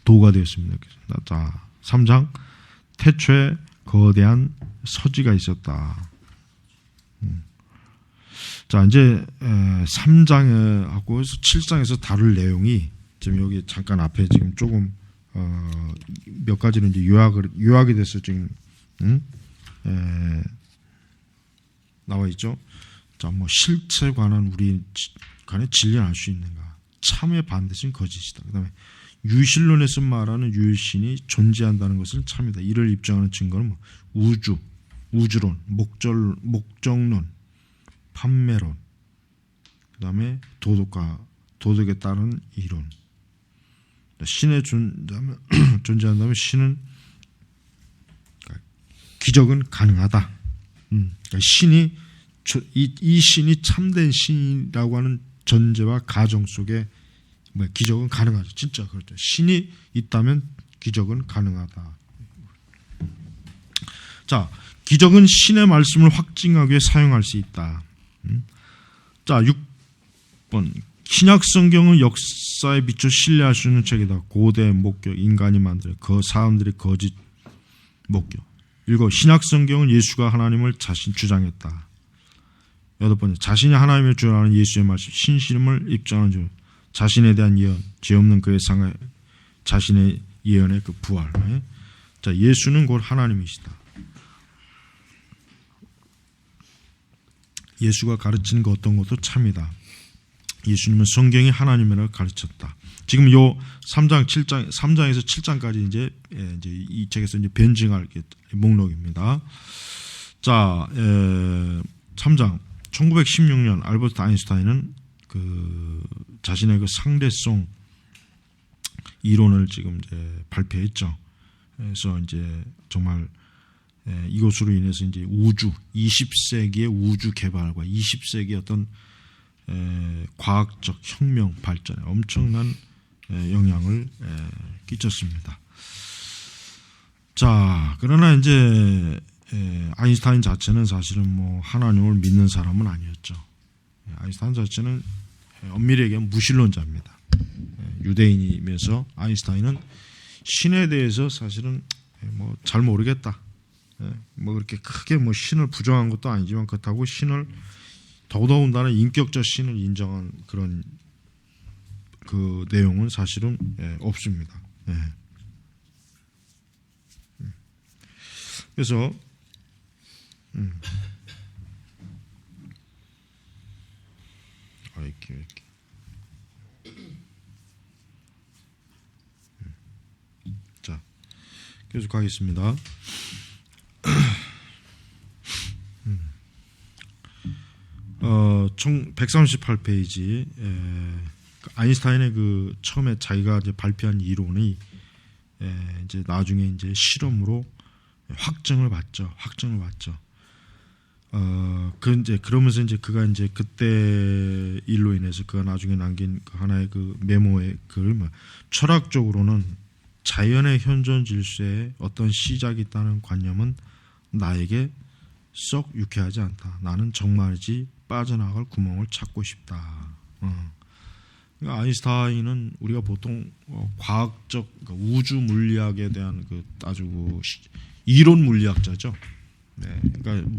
도구가 되었습니다. 자, 3장 태초에 거대한 서지가 있었다. 자, 이제 3장하고 7장에서 다룰 내용이 지금 여기 잠깐 앞에 지금 조금 몇 가지는 이제 요약이 돼서 지금 나와 있죠. 자, 뭐 실체에 관한 우리 간의 진리를 알 수 있는가? 참의 반대신 거짓이다. 그다음에 유실론에서 말하는 유일신이 존재한다는 것은 참이다. 이를 입증하는 증거는 뭐 우주론, 목적론, 판매론, 그다음에 도덕에 따른 이론. 신의 존재한다면 신은 기적은 가능하다. 그러니까 신이 이 신이 참된 신이라고 하는 전제와 가정 속에 기적은 가능하죠. 진짜 그렇죠. 신이 있다면 기적은 가능하다. 자, 기적은 신의 말씀을 확증하기 위해 사용할 수 있다. 자, 6번. 신약 성경은 역사에 비춰 신뢰할 수 있는 책이다. 고대 목격, 인간이 만든 사람들의 거짓 목격. 7. 신약 성경은 예수가 하나님을 자신 주장했다. 8번째. 자신이 하나님을 주장하는 예수의 말씀, 신실함을 입증하는 줄. 자신에 대한 예언, 죄 없는 그의 상하, 자신의 예언의 그 부활. 자, 예수는 곧 하나님이시다. 예수가 가르치는 그 어떤 것도 참이다. 예수님은 성경이 하나님이라고 가르쳤다. 지금 요 3장에서 7장까지 이제 이 책에서 이제 변증할 목록입니다. 자, 3장. 1916년 알버트 아인슈타인은 그 자신의 그 상대성 이론을 지금 이제 발표했죠. 그래서 이제 정말 이것으로 인해서 이제 20세기의 우주 개발과 20세기의 어떤 과학적 혁명 발전에 엄청난 영향을 끼쳤습니다. 자, 그러나 이제 아인슈타인 자체는 사실은 뭐 하나님을 믿는 사람은 아니었죠. 아인슈타인 자체는 엄밀히 얘기하면 무신론자입니다. 유대인이면서 아인슈타인은 신에 대해서 사실은 뭐 잘 모르겠다. 뭐 그렇게 크게 뭐 신을 부정한 것도 아니지만 그렇다고 신을 더더군다나 인격적 신을 인정한 그런 그 내용은 사실은 없습니다. 그래서 이렇게 자, 계속 가겠습니다. 138페이지 아인슈타인의 그 처음에 자기가 이제 발표한 이론이 이제 나중에 이제 실험으로 확증을 받죠. 그러면서 이제 그가 이제 그때 일로 인해서 그가 나중에 남긴 그 하나의 그 메모의 글, 철학적으로는 자연의 현존 질서에 어떤 시작이 있다는 관념은 나에게 썩 유쾌하지 않다. 나는 정말이지 빠져나갈 구멍을 찾고 싶다. 그러니까 아인슈타인은 우리가 보통 과학적 그러니까 우주 물리학에 대한 그 아주 그 이론 물리학자죠. 네, 그러니까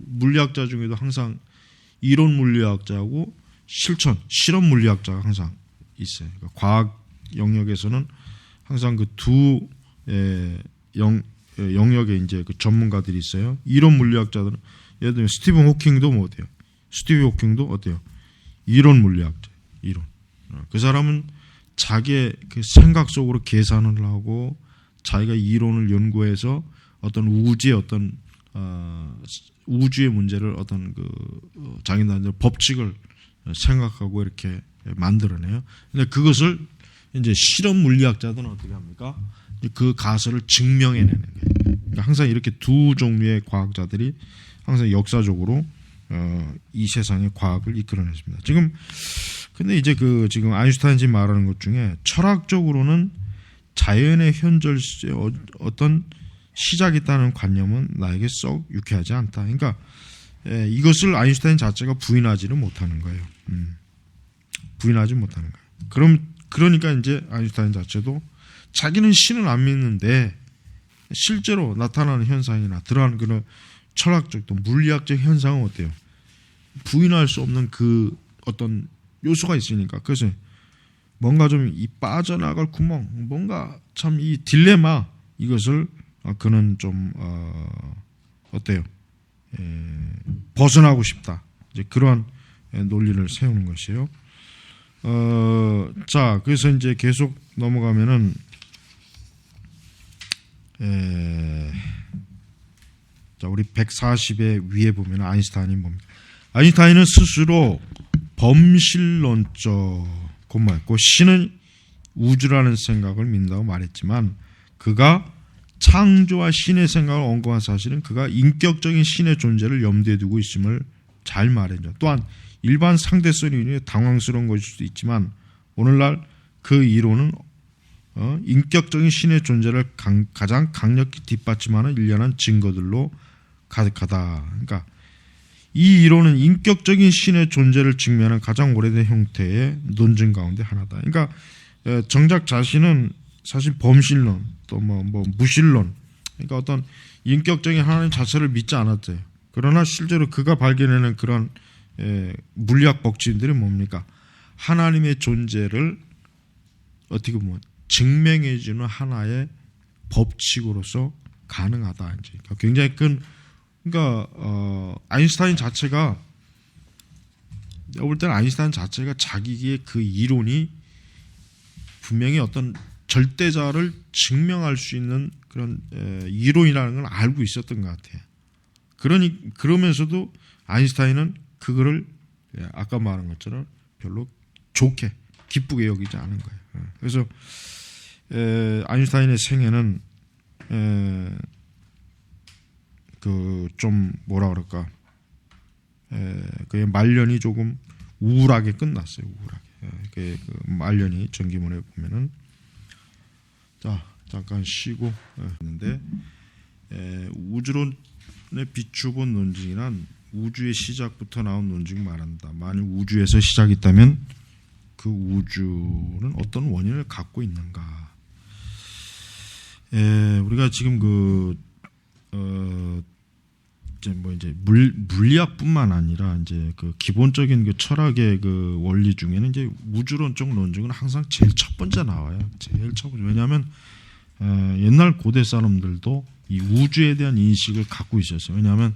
물리학자 중에도 항상 이론 물리학자하고 실험 물리학자가 항상 있어요. 그러니까 과학 영역에서는 항상 그 두 영역에 이제 그 전문가들이 있어요. 이론 물리학자들은 예를 들면 스티븐 호킹도 뭐 어때요? 스티븐 호킹도 어때요? 이론 물리학자. 이론. 그 사람은 자기의 그 생각 속으로 계산을 하고 자기가 이론을 연구해서 어떤 우주의 어떤 우주의 문제를 어떤 그 자기네들 법칙을 생각하고 이렇게 만들어내요. 근데 그것을 이제 실험 물리학자들은 어떻게 합니까? 그 가설을 증명해내는 거예요. 그러니까 항상 이렇게 두 종류의 과학자들이 항상 역사적으로 이 세상의 과학을 이끌어냈습니다. 근데 이제 지금 아인슈타인이 말하는 것 중에 철학적으로는 자연의 현절시에 어떤 시작이 있다는 관념은 나에게 썩 유쾌하지 않다. 그러니까 이것을 아인슈타인 자체가 부인하지는 못하는 거예요. 부인하지 못하는 거예요. 그러니까 이제 아인슈타인 자체도 자기는 신을 안 믿는데 실제로 나타나는 현상이나 들어가는 그런 철학적 또 물리학적 현상은 어때요? 부인할 수 없는 그 어떤 요소가 있으니까. 그래서 뭔가 좀 이 빠져나갈 구멍, 뭔가 참 이 딜레마, 이것을 그는 좀 어때요? 벗어나고 싶다. 이제 그러한 논리를 세우는 것이에요. 자, 그래서 이제 계속 넘어가면은 자, 우리 140의 위에 보면 아인슈타인이 뭡니까? 아인슈타인은 스스로 범실론적고말고 신은 우주라는 생각을 믿는다고 말했지만, 그가 창조와 신의 생각을 언급한 사실은 그가 인격적인 신의 존재를 염두에 두고 있음을 잘 말했죠. 또한 일반 상대성 이론이 당황스러운 것일 수도 있지만 오늘날 그 이론은 인격적인 신의 존재를 가장 강력히 뒷받침하는 일련한 증거들로 가득하다. 그러니까 이 이론은 인격적인 신의 존재를 증명하는 가장 오래된 형태의 논증 가운데 하나다. 그러니까 정작 자신은 사실 범실론 또 뭐 무신론, 그러니까 어떤 인격적인 하나님 자체를 믿지 않았대요. 그러나 실제로 그가 발견하는 그런 물리학 법칙들이 뭡니까? 하나님의 존재를 어떻게 보면 증명해주는 하나의 법칙으로서 가능하다. 이제 굉장히 큰, 그러니까 아인슈타인 자체가, 내가 볼 때는 아인슈타인 자체가 자기의 그 이론이 분명히 어떤 절대자를 증명할 수 있는 그런 이론이라는 걸 알고 있었던 것 같아요. 그러면서도 아인슈타인은 그거를 아까 말한 것처럼 별로 좋게 기쁘게 여기지 않은 거예요. 그래서 아인슈타인의 생애는 그 좀 뭐라 그럴까, 그의 말년이 조금 우울하게 끝났어요. 우울하게. 그 말년이 전기문에 보면은, 자 잠깐 쉬고 있는데, 우주론에 비추본 논증이란 우주의 시작부터 나온 논증 말한다. 만일 우주에서 시작이 있다면 그 우주는 어떤 원인을 갖고 있는가? 우리가 지금 이제 물리학뿐만 아니라 이제 그 기본적인 그 철학의 그 원리 중에는 이제 우주론적 논증은 항상 제일 첫 번째 나와요. 제일 첫 번째. 왜냐하면 옛날 고대 사람들도 이 우주에 대한 인식을 갖고 있었어요. 왜냐하면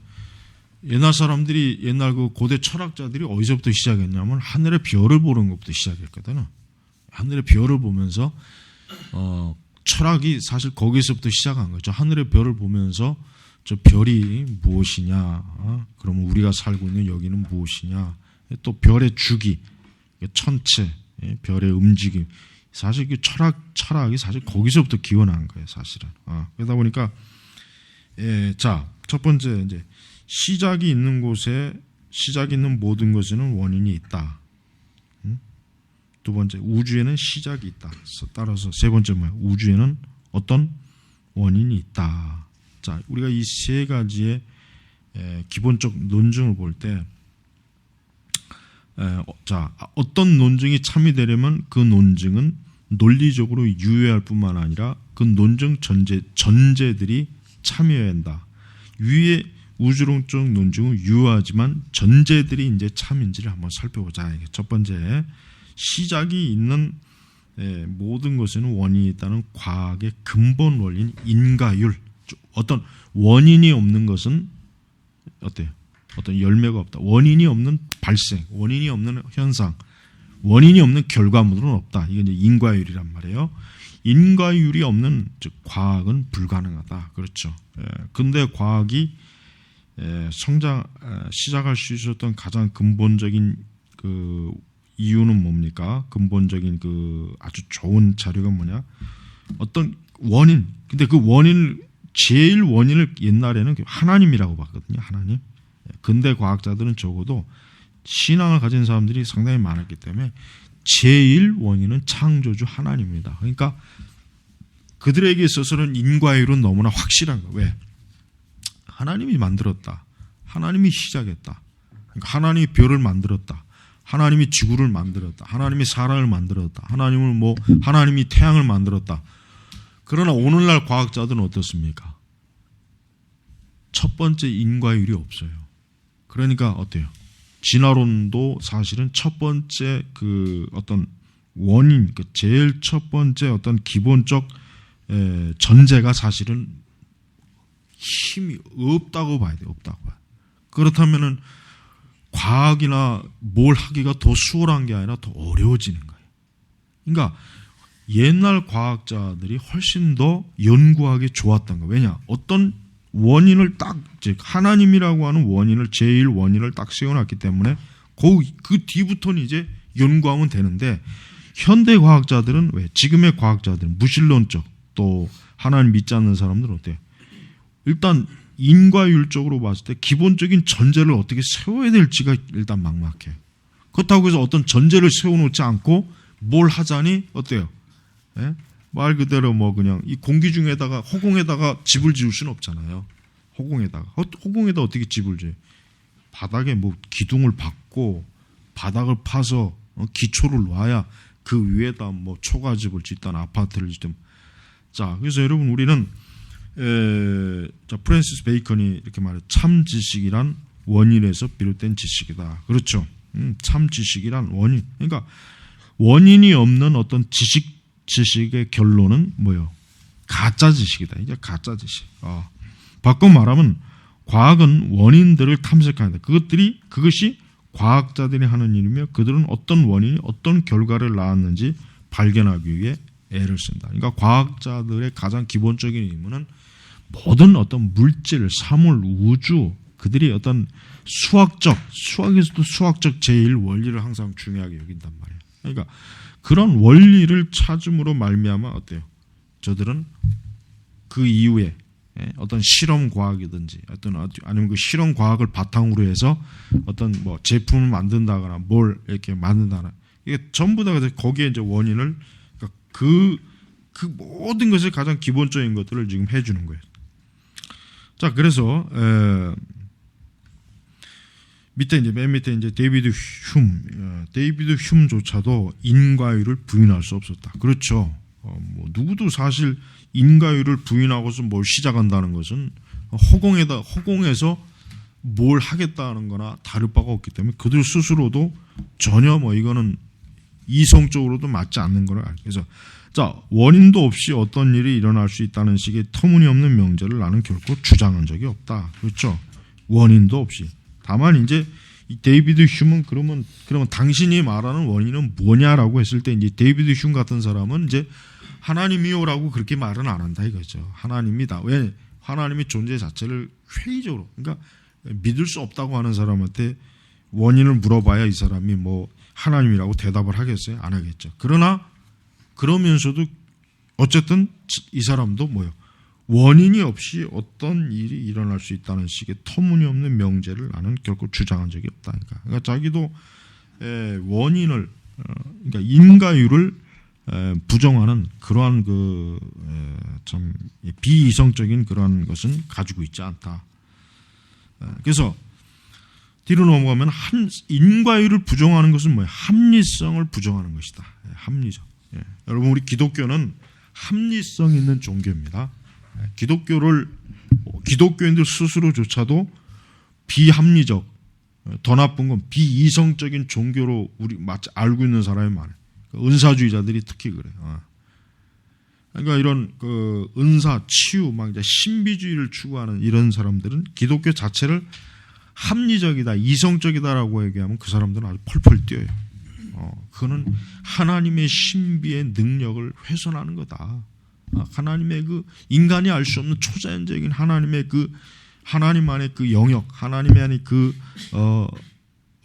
옛날 사람들이, 옛날 그 고대 철학자들이 어디서부터 시작했냐면 하늘의 별을 보는 것부터 시작했거든요. 하늘의 별을 보면서 철학이 사실 거기서부터 시작한 거죠. 하늘의 별을 보면서 저 별이 무엇이냐, 그러면 우리가 살고 있는 여기는 무엇이냐, 또 별의 주기, 천체, 별의 움직임, 사실 그 철학이 사실 거기서부터 기원한 거예요, 사실은. 그러다 보니까, 자, 첫 번째 이제 시작이 있는 곳에, 시작이 있는 모든 것에는 원인이 있다. 두 번째, 우주에는 시작이 있다. 따라서 세 번째 뭐예요? 우주에는 어떤 원인이 있다. 자, 우리가 이 세 가지의 기본적 논증을 볼 때, 자, 어떤 논증이 참여되려면 그 논증은 논리적으로 유효할 뿐만 아니라 그 논증 전제들이 참여해야 한다. 위의 우주론적 논증은 유효하지만 전제들이 이제 참인지를 한번 살펴보자. 첫 번째, 시작이 있는 모든 것에는 원인이 있다는 과학의 근본 원리인 인과율. 어떤 원인이 없는 것은 어때요? 어떤 열매가 없다. 원인이 없는 발생, 원인이 없는 현상, 원인이 없는 결과물은 없다. 이게 이제 인과율이란 말이에요. 인과율이 없는, 즉 과학은 불가능하다. 그렇죠. 근데 과학이 시작할 수 있었던 가장 근본적인 그 이유는 뭡니까? 근본적인 그 아주 좋은 자료가 뭐냐? 어떤 원인. 근데 그 제일 원인을 옛날에는 하나님이라고 봤거든요. 하나님. 근대 과학자들은 적어도 신앙을 가진 사람들이 상당히 많았기 때문에 제일 원인은 창조주 하나님입니다. 그러니까 그들에게 있어서는 인과율은 너무나 확실한 거예요. 왜? 하나님이 만들었다. 하나님이 시작했다. 그러니까 하나님이 별을 만들었다. 하나님이 지구를 만들었다. 하나님이 사람을 만들었다. 하나님이 태양을 만들었다. 그러나 오늘날 과학자들은 어떻습니까? 첫 번째 인과율이 없어요. 그러니까 어때요? 진화론도 사실은 첫 번째 어떤 원인, 제일 첫 번째 어떤 기본적 전제가 사실은 힘이 없다고 봐야 돼요. 없다고 봐요. 그렇다면은 과학이나 뭘 하기가 더 수월한 게 아니라 더 어려워지는 거예요. 그러니까 옛날 과학자들이 훨씬 더 연구하기 좋았던 거예요. 왜냐? 어떤 원인을 즉 하나님이라고 하는 원인을 제일 원인을 딱 세워놨기 때문에 그 뒤부터는 이제 연구하면 되는데 현대 과학자들은 왜? 지금의 과학자들은 무신론적 또 하나님 믿지 않는 사람들은 어때요? 일단 인과율적으로 봤을 때 기본적인 전제를 어떻게 세워야 될지가 일단 막막해요. 그렇다고 해서 어떤 전제를 세워놓지 않고 뭘 하자니 어때요? 예? 말 그대로 그냥 이 공기 중에다가 허공에다가 집을 지을 수는 없잖아요. 허공에다가 어떻게 집을 지어요? 바닥에 기둥을 박고 바닥을 파서 기초를 놔야 그 위에다 초가집을 짓든 아파트를 짓든. 자, 그래서 여러분 우리는 프랜시스 베이컨이 이렇게 말해 참 지식이란 원인에서 비롯된 지식이다. 그렇죠. 참 지식이란 원인. 그러니까 원인이 없는 어떤 지식의 결론은 뭐요? 가짜 지식이다. 이제 가짜 지식. 바꿔 말하면 과학은 원인들을 탐색한다. 그것이 과학자들이 하는 일이며 그들은 어떤 원인이 어떤 결과를 낳았는지 발견하기 위해 애를 쓴다. 그러니까 과학자들의 가장 기본적인 의무는 모든 어떤 물질, 사물, 우주 그들이 어떤 수학에서도 수학적 제일 원리를 항상 중요하게 여긴단 말이에요. 그러니까 그런 원리를 찾음으로 말미암아 어때요? 저들은 그 이후에 어떤 실험 과학이든지 아니면 그 실험 과학을 바탕으로 해서 어떤 제품을 만든다거나 뭘 이렇게 만든다거나 이게 전부 다 거기에 이제 원인을 그 모든 것을 가장 기본적인 것들을 지금 해주는 거예요. 자, 그래서 맨 밑에 이제 데이비드 흉조차도 인과율을 부인할 수 없었다. 그렇죠. 누구도 사실 인과율을 부인하고서 뭘 시작한다는 것은 허공에서 뭘 하겠다는 거나 다를 바가 없기 때문에 그들 스스로도 전혀 이거는 이성적으로도 맞지 않는 걸 알죠. 그래서 자, 원인도 없이 어떤 일이 일어날 수 있다는 식의 터무니없는 명제를 나는 결코 주장한 적이 없다. 그렇죠. 원인도 없이. 다만 이제 이 데이비드 흉은 그러면 당신이 말하는 원인은 뭐냐라고 했을 때 이제 데이비드 흉 같은 사람은 이제 하나님이요라고 그렇게 말은 안 한다 이거죠. 하나님이다. 왜? 하나님의 존재 자체를 회의적으로 그러니까 믿을 수 없다고 하는 사람한테 원인을 물어봐야 이 사람이 하나님이라고 대답을 하겠어요? 안 하겠죠. 그러면서도 어쨌든 이 사람도 원인이 없이 어떤 일이 일어날 수 있다는 식의 터무니없는 명제를 나는 결코 주장한 적이 없다. 그러니까 자기도 원인을 그러니까 인과율을 부정하는 그러한 참 비이성적인 그러한 것은 가지고 있지 않다. 그래서 뒤로 넘어가면 인과율을 부정하는 것은 뭐예요? 합리성을 부정하는 것이다. 합리적. 여러분 우리 기독교는 합리성 있는 종교입니다. 기독교인들 스스로조차도 비합리적, 더 나쁜 건 비이성적인 종교로 우리 마치 알고 있는 사람이 많아요. 은사주의자들이 특히 그래요. 그러니까 이런 은사, 치유, 이제 신비주의를 추구하는 이런 사람들은 기독교 자체를 합리적이다, 이성적이다라고 얘기하면 그 사람들은 아주 펄펄 뛰어요. 그거는 하나님의 신비의 능력을 훼손하는 거다. 하나님의 인간이 알 수 없는 초자연적인 하나님 안의 영역, 하나님 안의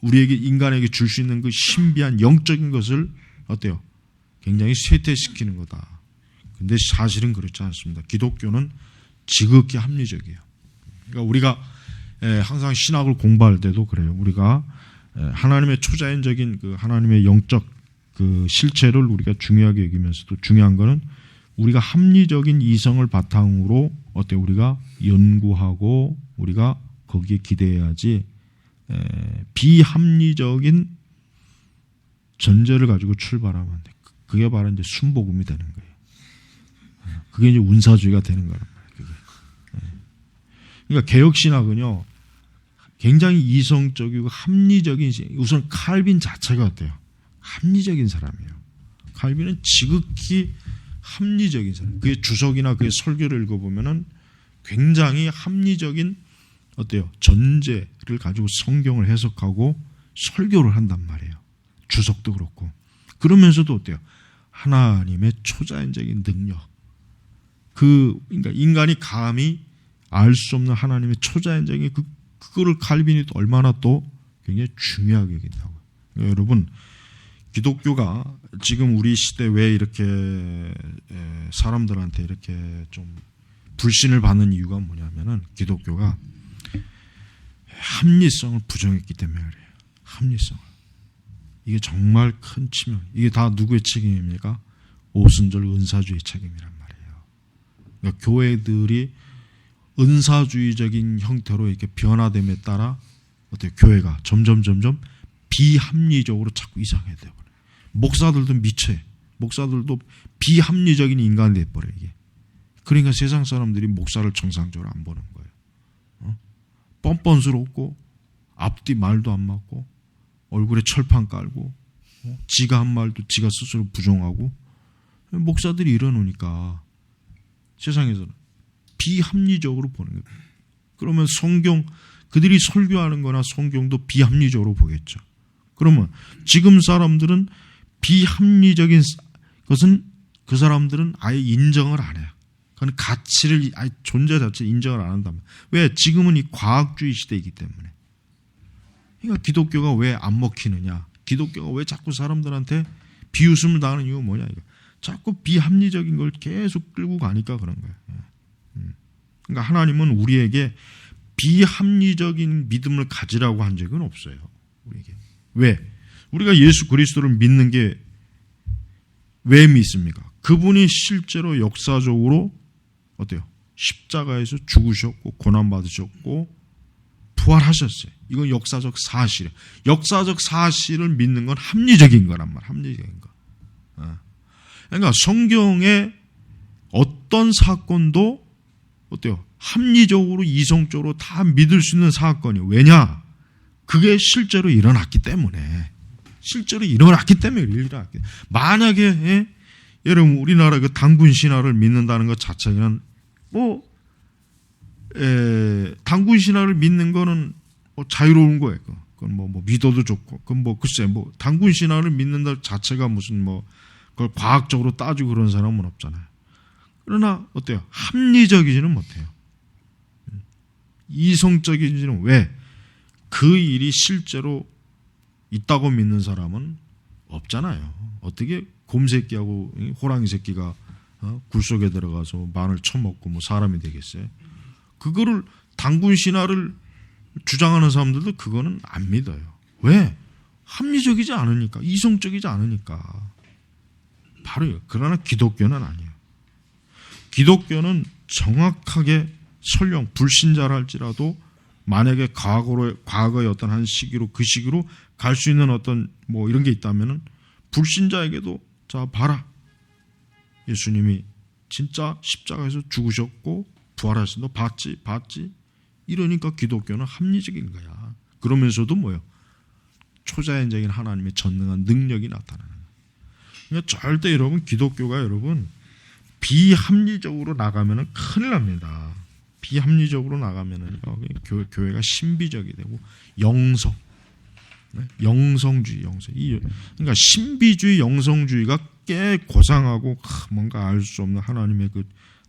우리에게 인간에게 줄 수 있는 신비한 영적인 것을 어때요? 굉장히 쇠퇴시키는 거다. 근데 사실은 그렇지 않습니다. 기독교는 지극히 합리적이에요. 그러니까 우리가 항상 신학을 공부할 때도 그래요. 우리가 하나님의 초자연적인 그 하나님의 영적 그 실체를 우리가 중요하게 여기면서도 중요한 거는 우리가 합리적인 이성을 바탕으로 우리가 연구하고 우리가 거기에 기대해야지 비합리적인 전제를 가지고 출발하면 안 돼. 그게 바로 이제 순복음이 되는 거예요. 그게 이제 운사주의가 되는 거란 말이에요. 그게. 그러니까 개혁신학은요, 굉장히 이성적이고 합리적인, 우선 칼빈 자체가 어때요? 합리적인 사람이에요. 칼빈은 지극히 합리적인 사람. 그의 주석이나 그의 설교를 읽어보면은 굉장히 합리적인 전제를 가지고 성경을 해석하고 설교를 한단 말이에요. 주석도 그렇고. 그러면서도 어때요? 하나님의 초자연적인 능력. 그러니까 인간이 감히 알 수 없는 하나님의 초자연적인 그거를 칼빈이 또 얼마나 또 굉장히 중요하게 여긴다고요. 그러니까 여러분, 기독교가 지금 우리 시대 왜 이렇게 사람들한테 이렇게 좀 불신을 받는 이유가 뭐냐면은 기독교가 합리성을 부정했기 때문에 그래요. 합리성을. 이게 정말 큰 치명. 이게 다 누구의 책임입니까? 오순절 은사주의 책임이란 말이에요. 그러니까 교회들이 은사주의적인 형태로 이렇게 변화됨에 따라 교회가 점점 비합리적으로 자꾸 이상해야 돼요. 목사들도 미쳐요. 목사들도 비합리적인 인간이 돼버려요. 이게. 그러니까 세상 사람들이 목사를 정상적으로 안 보는 거예요. 뻔뻔스럽고 앞뒤 말도 안 맞고 얼굴에 철판 깔고 지가 한 말도 지가 스스로 부정하고 목사들이 이러놓으니까 세상에서는 비합리적으로 보는 거예요. 그러면 성경 그들이 설교하는 거나 성경도 비합리적으로 보겠죠. 그러면 지금 사람들은 비합리적인 것은 그 사람들은 아예 인정을 안 해요. 그건 가치를 아예 존재 자체를 인정을 안 한다면. 왜? 지금은 이 과학주의 시대이기 때문에. 그러니까 기독교가 왜 안 먹히느냐? 기독교가 왜 자꾸 사람들한테 비웃음을 당하는 이유가 뭐냐? 이거. 자꾸 비합리적인 걸 계속 끌고 가니까 그런 거예요. 그러니까 하나님은 우리에게 비합리적인 믿음을 가지라고 한 적은 없어요. 우리에게. 왜? 우리가 예수 그리스도를 믿는 게 왜 믿습니까? 그분이 실제로 역사적으로 십자가에서 죽으셨고 고난받으셨고 부활하셨어요. 이건 역사적 사실이에요. 역사적 사실을 믿는 건 합리적인 거란 말이에요. 합리적인 거. 그러니까 성경의 어떤 사건도 합리적으로 이성적으로 다 믿을 수 있는 사건이에요. 왜냐? 그게 실제로 일어났기 때문에. 실제로 일어났기 때문에 일어났기 때문에. 만약에 여러분 우리나라 그 당군 신화를 믿는다는 것 자체는 당군 신화를 믿는 거는 자유로운 거예요. 그건 믿어도 좋고, 그건 글쎄 당군 신화를 믿는다 자체가 무슨 그걸 과학적으로 따지고 그런 사람은 없잖아요. 그러나 어때요? 합리적이지는 못해요. 이성적이지는 왜? 그 일이 실제로 있다고 믿는 사람은 없잖아요. 어떻게 곰새끼하고 호랑이 새끼가 굴 속에 들어가서 마늘 처먹고 사람이 되겠어요? 그거를 당군 신화를 주장하는 사람들도 그거는 안 믿어요. 왜? 합리적이지 않으니까, 이성적이지 않으니까. 바로요. 그러나 기독교는 아니에요. 기독교는 정확하게 설령 불신자랄지라도 만약에 과거의 어떤 한 시기로 그 시기로 갈 수 있는 어떤 이런 게 있다면은 불신자에게도 자 봐라. 예수님이 진짜 십자가에서 죽으셨고 부활하신 너 봤지? 이러니까 기독교는 합리적인 거야. 그러면서도 초자연적인 하나님의 전능한 능력이 나타나는 거야. 그러니까 절대 여러분 기독교가 여러분 비합리적으로 나가면은 큰일 납니다. 비합리적으로 나가면은 교회가 신비적이 되고 영성주의. 그러니까 신비주의, 영성주의가 꽤 고상하고 뭔가 알 수 없는 하나님의 그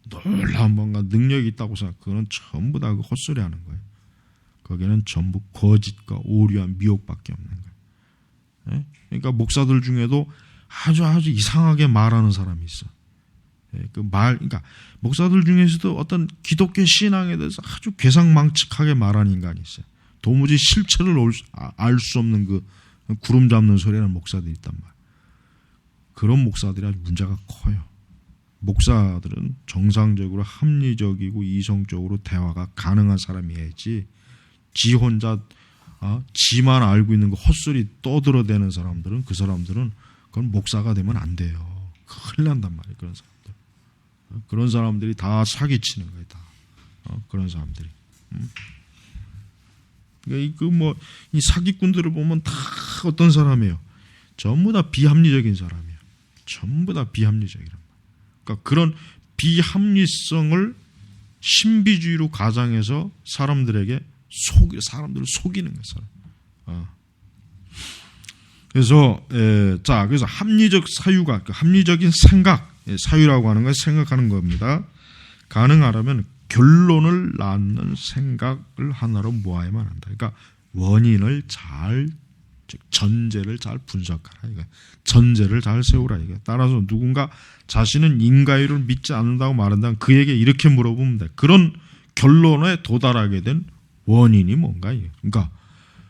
놀라운 뭔가 능력이 있다고 생각. 그거는 전부 다 헛소리하는 거예요. 거기는 전부 거짓과 오류와 미혹밖에 없는 거예요. 그러니까 목사들 중에도 아주 이상하게 말하는 사람이 있어. 그러니까 목사들 중에서도 어떤 기독교 신앙에 대해서 아주 괴상망측하게 말하는 인간이 있어요. 도무지 실체를 알 수 없는 그 구름 잡는 소리하는 목사들이 있단 말이에요. 그런 목사들이 아주 문제가 커요. 목사들은 정상적으로 합리적이고 이성적으로 대화가 가능한 사람이어야지 지 혼자 지만 알고 있는 거 헛소리 떠들어대는 사람들은 그 사람들은 그건 목사가 되면 안 돼요. 큰일 난단 말이에요. 그런 사람들. 그런 사람들이 다 사기치는 거예요. 다. 그런 사람들이. 그러니까 이 사기꾼들을 보면 다 어떤 사람이에요? 전부 다 비합리적인 사람이에요. 전부 다 비합리적이란 말이에요. 그러니까 그런 비합리성을 신비주의로 가장해서 사람들을 속이는 거예요. 그래서 합리적 사유가 합리적인 생각, 사유라고 하는 걸 생각하는 겁니다. 가능하려면 결론을 낳는 생각을 하나로 모아야만 한다. 그러니까 원인을 즉 전제를 잘 분석하라. 이거 전제를 잘 세우라. 이거 따라서 누군가 자신은 인과율을 믿지 않는다고 말한다면 그에게 이렇게 물어보면 돼. 그런 결론에 도달하게 된 원인이 뭔가? 그러니까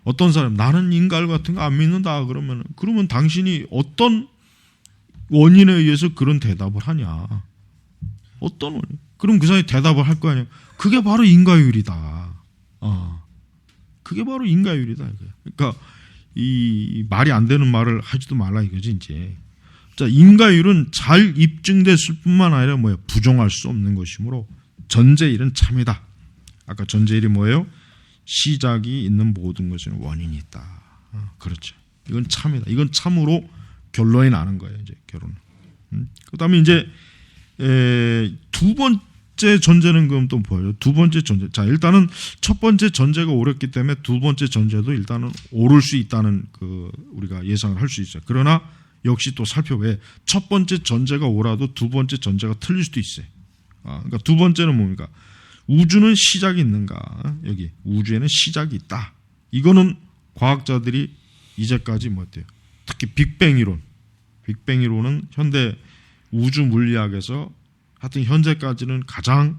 어떤 사람 나는 인과율 같은 거 안 믿는다 그러면 당신이 어떤 원인에 의해서 그런 대답을 하냐? 어떤 원인? 그럼 그 사람이 대답을 할 거 아니야? 그게 바로 인과율이다. 그게 바로 인과율이다. 그러니까 이 말이 안 되는 말을 하지도 말라 이거지 이제. 자, 인과율은 잘 입증됐을 뿐만 아니라 부정할 수 없는 것이므로 전제일은 참이다. 아까 전제일이 뭐예요? 시작이 있는 모든 것은 원인이 있다. 그렇죠. 이건 참이다. 이건 참으로 결론이 나는 거예요. 이제 결론. 그다음에 이제 두 번째 전제는 그럼 또 뭐예요? 두 번째 전제. 자, 일단은 첫 번째 전제가 옳았기 때문에 두 번째 전제도 일단은 옳을 수 있다는 우리가 예상을 할 수 있어요. 그러나 역시 또 살펴봐야 첫 번째 전제가 옳아도 두 번째 전제가 틀릴 수도 있어요. 그러니까 두 번째는 뭡니까? 우주는 시작이 있는가? 여기 우주에는 시작이 있다. 이거는 과학자들이 이제까지 어때요? 특히 빅뱅 이론. 빅뱅 이론은 현대 우주 물리학에서 하여튼 현재까지는 가장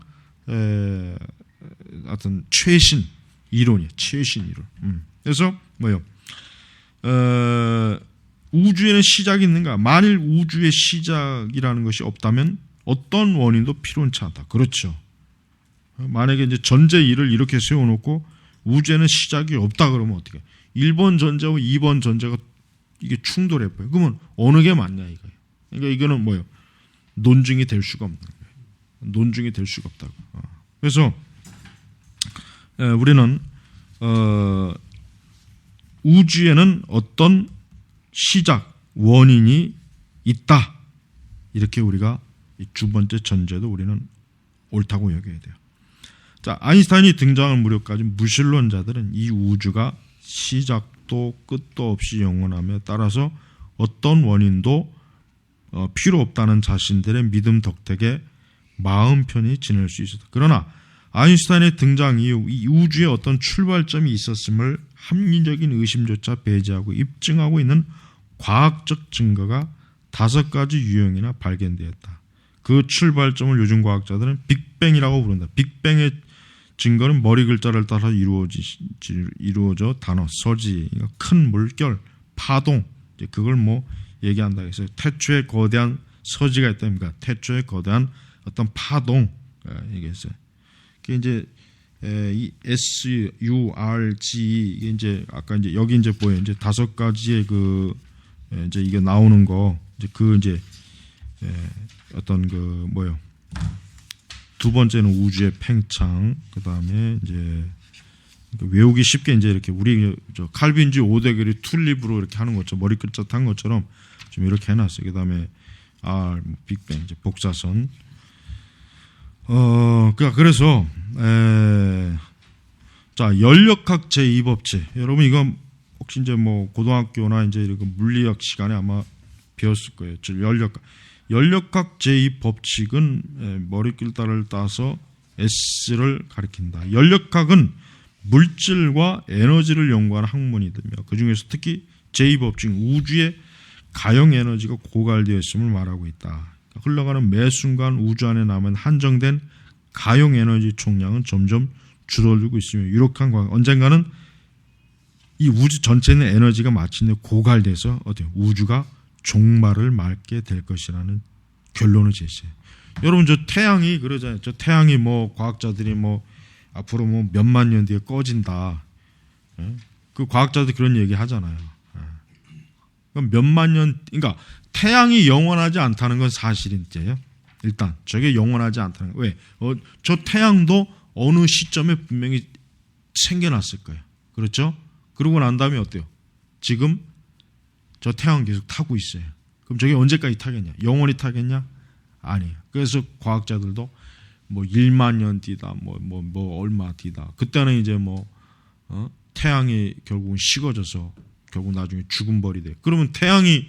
하여튼 최신 이론이에요. 최신 이론. 그래서 뭐요? 우주에는 시작이 있는가? 만일 우주의 시작이라는 것이 없다면 어떤 원인도 필요치 않다. 그렇죠. 만약에 이제 전제 1을 이렇게 세워놓고 우주에는 시작이 없다 그러면 어떻게? 1번 전제와 2번 전제가 이게 충돌해 버려요. 그러면 어느 게 맞냐 이거예요. 그러니까 이거는 뭐예요? 논증이 될 수가 없는 거예요. 논증이 될 수가 없다고. 그래서 우리는 우주에는 어떤 시작 원인이 있다. 이렇게 우리가 이 두 번째 전제도 우리는 옳다고 여겨야 돼요. 자, 아인슈타인이 등장할 무렵까지 무신론자들은 이 우주가 시작도 끝도 없이 영원하며 따라서 어떤 원인도 필요 없다는 자신들의 믿음 덕택에 마음 편히 지낼 수 있었다. 그러나 아인슈타인의 등장 이후 이 우주에 어떤 출발점이 있었음을 합리적인 의심조차 배제하고 입증하고 있는 과학적 증거가 5가지 유형이나 발견되었다. 그 출발점을 요즘 과학자들은 빅뱅이라고 부른다. 빅뱅의 증거는 머리 글자를 따라 이루어져 단어, 서지, 큰 물결, 파동, 그걸 얘기한다 해서 태초에 거대한 서지가 있다니까 태초에 거대한 어떤 파동 얘기했어요. 그게 이제 이 SURG 이게 이제 아까 이제 여기 이제 보여 이제 5가지의 이제 이게 나오는 거 이제 이제 어떤 두 번째는 우주의 팽창, 그 다음에 이제 외우기 쉽게 이제 이렇게 우리 칼빈주의 5대결이 튤립으로 이렇게 하는 것처럼 머리 글자 탄 것처럼 좀 이렇게 해놨어요. 그 다음에 R, 빅뱅, 이제 복사선. 그래서 자 연력학 제2법칙 여러분 이건 혹시 이제 고등학교나 이제 이렇게 물리학 시간에 아마 배웠을 거예요. 연력학 제2법칙은 머리글자를 따서 S를 가리킨다. 연력학은 물질과 에너지를 연구하는 학문이들며 그 중에서 특히 제2법칙 우주의 가용 에너지가 고갈되어 있음을 말하고 있다. 흘러가는 매 순간 우주 안에 남은 한정된 가용 에너지 총량은 점점 줄어들고 있으며 유력한 광 언젠가는 이 우주 전체의 에너지가 마침내 고갈돼서 어때요? 우주가 종말을 맞게 될 것이라는 결론을 제시해요. 여러분 저 태양이 그러잖아요. 저 태양이 뭐 과학자들이 뭐 앞으로 뭐 몇만 년 뒤에 꺼진다. 그 과학자들 그런 얘기 하잖아요. 몇만 년, 그러니까 태양이 영원하지 않다는 건 사실인데요. 일단 저게 영원하지 않다는 거. 왜? 저 태양도 어느 시점에 분명히 생겨났을 거예요. 그렇죠? 그러고 난 다음에 어때요? 지금 저 태양 계속 타고 있어요. 그럼 저게 언제까지 타겠냐? 영원히 타겠냐? 아니에요. 그래서 과학자들도 뭐 1만 년 뒤다, 뭐 얼마 뒤다. 그때는 이제 태양이 결국은 식어져서 결국 나중에 죽음벌이 돼. 그러면 태양이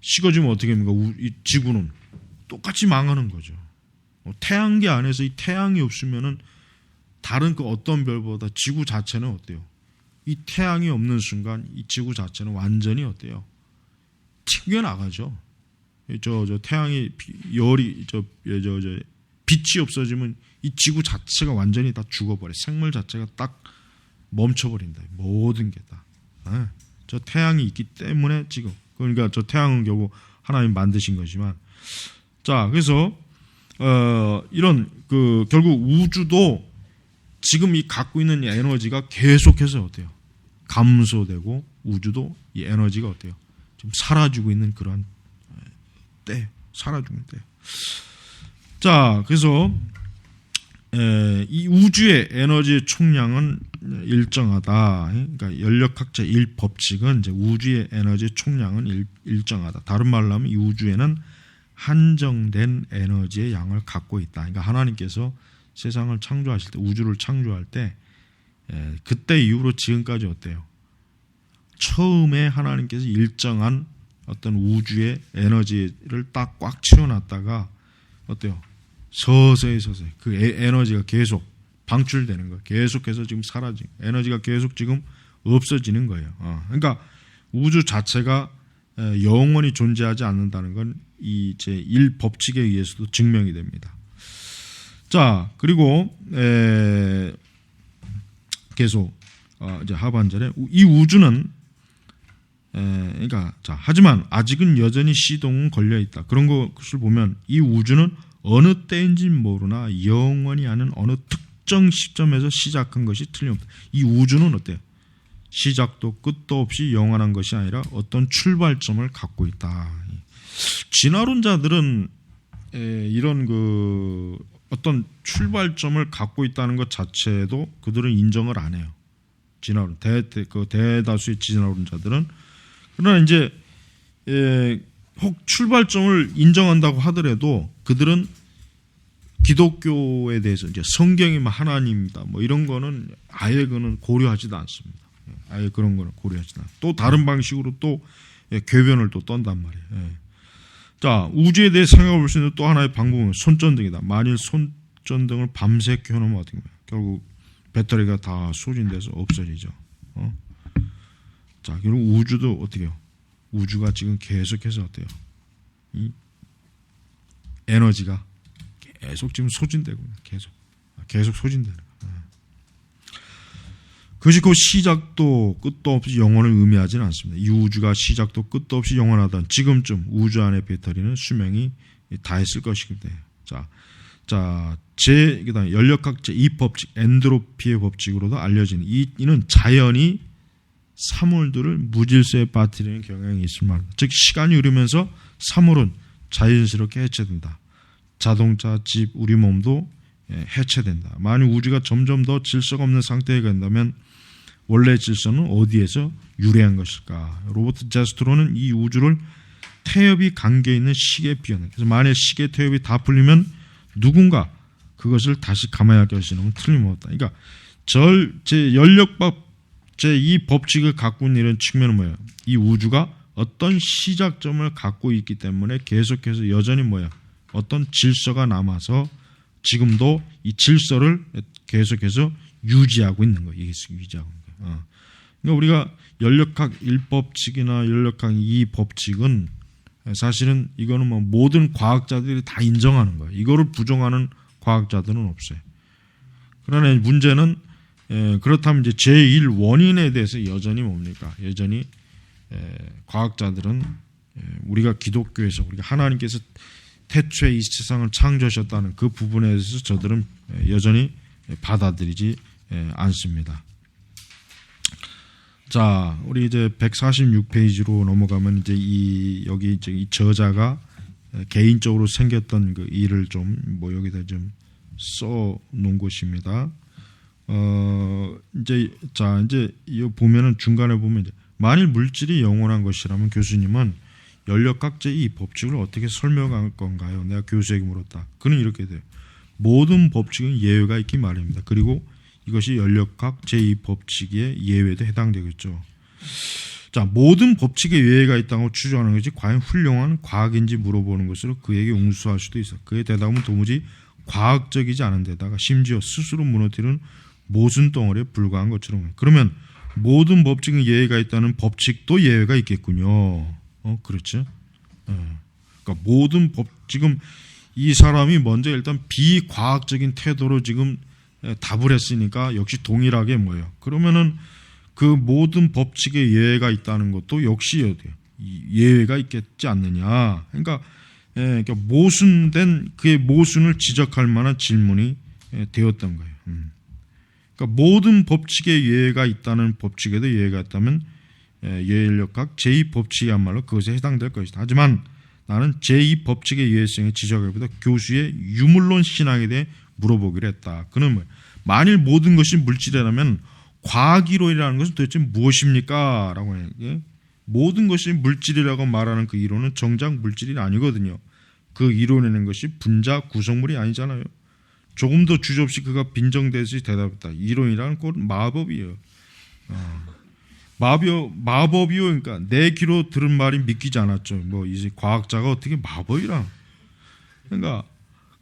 식어지면 어떻게 됩니까? 이 지구는 똑같이 망하는 거죠. 태양계 안에서 이 태양이 없으면은 다른 그 어떤 별보다 지구 자체는 어때요? 이 태양이 없는 순간 이 지구 자체는 완전히 어때요? 튕겨 나가죠. 저 태양이 열이 빛이 없어지면 이 지구 자체가 완전히 다 죽어버려. 생물 자체가 딱 멈춰버린다. 모든 게 다. 저 태양이 있기 때문에 지금 그러니까 저 태양은 결국 하나님 만드신 거지만 자 그래서 이런 그 결국 우주도 지금 이 갖고 있는 이 에너지가 계속해서 어때요? 감소되고 우주도 이 에너지가 어때요? 지금 사라지고 있는 그런 때 사라지고 있는 때. 자 그래서 이 우주의 에너지의 총량은 일정하다. 그러니까 연력학자 1법칙은 이제 우주의 에너지 총량은 일정하다. 다른 말로 하면 이 우주에는 한정된 에너지의 양을 갖고 있다. 그러니까 하나님께서 세상을 창조하실 때, 우주를 창조할 때, 그때 이후로 지금까지 어때요? 처음에 하나님께서 일정한 어떤 우주의 에너지를 딱 꽉 채워놨다가 어때요? 서서히 그 에너지가 계속 방출되는 거예요. 계속해서 지금 사라지고 에너지가 계속 지금 없어지는 거예요. 그러니까 우주 자체가 영원히 존재하지 않는다는 건 이 제 1법칙에 의해서도 증명이 됩니다. 자 그리고 계속 이제 하반절에 이 우주는 그러니까 자 하지만 아직은 여전히 시동은 걸려 있다. 그런 것을 보면 이 우주는 어느 때인지 모르나 영원히 하는 어느 특정 시점에서 시작한 것이 틀림없다. 이 우주는 어때요? 시작도 끝도 없이 영원한 것이 아니라 어떤 출발점을 갖고 있다. 진화론자들은 이런 그 어떤 출발점을 갖고 있다는 것 자체도 그들은 인정을 안 해요. 진화론 대다수의 진화론자들은 그러나 이제 혹 출발점을 인정한다고 하더라도 그들은 기독교에 대해서 이제 성경이 하나님이다 뭐 이런 거는 아예 그는 고려하지도 않습니다. 아예 그런 거는 고려하지도 않아요. 또 다른 방식으로 또 궤변을 또 떤단 말이에요. 자 우주에 대해 생각해 볼 수 있는 또 하나의 방법은 손전등이다. 만일 손전등을 밤새 켜놓으면 어떻게 돼요? 결국 배터리가 다 소진돼서 없어지죠. 자 결국 우주도 어떻게 해요? 우주가 지금 계속해서 어때요? 이 에너지가 계속 지금 소진되고 계속 소진되는 거예요. 그것이 그 시작도 끝도 없이 영원을 의미하지는 않습니다. 이 우주가 시작도 끝도 없이 영원하던 지금쯤 우주 안의 배터리는 수명이 다했을 것이기 때문에 그다음에 연력학자 2법칙 엔트로피의 법칙으로도 알려진 이는 자연이 사물들을 무질서에 빠뜨리는 경향이 있을 말입니다. 즉 시간이 흐르면서 사물은 자연스럽게 해체된다. 자동차, 집, 우리 몸도 해체된다. 만약 우주가 점점 더 질서가 없는 상태에 간다면 원래 질서는 어디에서 유래한 것일까? 로버트 제스트로는 이 우주를 태엽이 감겨있는 시계에 비유한다. 그래서 만약 시계 태엽이 다 풀리면 누군가 그것을 다시 감아야 할 것이라면 틀림없다. 그러니까 제 연력법 제2 법칙을 갖고 있는 이런 측면은 뭐예요? 이 우주가 어떤 시작점을 갖고 있기 때문에 계속해서 여전히 어떤 질서가 남아서 지금도 이 질서를 계속해서 유지하고 있는 거예요. 유지하고 있는 거예요. 그러니까 우리가 연력학 1법칙이나 연력학 2법칙은 사실은 이거는 뭐 모든 과학자들이 다 인정하는 거예요. 이거를 부정하는 과학자들은 없어요. 그러나 문제는 그렇다면 이제 제1 원인에 대해서 여전히 뭡니까? 여전히 과학자들은 우리가 기독교에서 우리가 하나님께서 태초에 이 세상을 창조하셨다는 그 부분에 대해서 저들은 여전히 받아들이지 않습니다. 자, 우리 이제 146페이지로 넘어가면 이제 여기 이제 이 저자가 개인적으로 생겼던 그 일을 좀 뭐 여기다 좀 써 놓은 것입니다. 이제 이 보면은 중간에 보면 이제 만일 물질이 영원한 것이라면 교수님은 연력학제의 이 법칙을 어떻게 설명할 건가요? 내가 교수에게 물었다. 그는 이렇게 돼요. 모든 법칙은 예외가 있기 마련입니다. 그리고 이것이 연력학 제2법칙의 예외도 해당되겠죠. 자, 모든 법칙에 예외가 있다고 추정하는 것이 과연 훌륭한 과학인지 물어보는 것으로 그에게 웅수할 수도 있어. 그의 대답은 도무지 과학적이지 않은 데다가 심지어 스스로 무너뜨리는 모순 덩어리에 불과한 것처럼. 그러면 모든 법칙은 예외가 있다는 법칙도 예외가 있겠군요. 그렇죠? 그러니까 모든 지금 이 사람이 먼저 일단 비과학적인 태도로 지금 답을 했으니까 역시 동일하게 뭐예요? 그러면은 그 모든 법칙에 예외가 있다는 것도 역시 예외가 있겠지 않느냐? 그러니까 모순된 그의 모순을 지적할 만한 질문이 되었던 거예요. 그러니까 모든 법칙에 예외가 있다는 법칙에도 예외가 있다면 예외력학 제2법칙이야말로 그것에 해당될 것이다. 하지만 나는 제2법칙의 예외성에 지적하기보다 교수의 유물론 신앙에 대해 물어보기로 했다. 그는 뭐예요? 만일 모든 것이 물질이라면 과학이론이라는 것은 도대체 무엇입니까? 라고 해요. 모든 것이 물질이라고 말하는 그 이론은 정작 물질이 아니거든요. 그 이론에는 것이 분자 구성물이 아니잖아요. 조금 더 주저없이 그가 빈정대서 대답했다. 이론이라는 곧 마법이에요. 마법이요. 그러니까 내 귀로 들은 말이 믿기지 않았죠. 뭐 이제 과학자가 어떻게 마법이라? 그러니까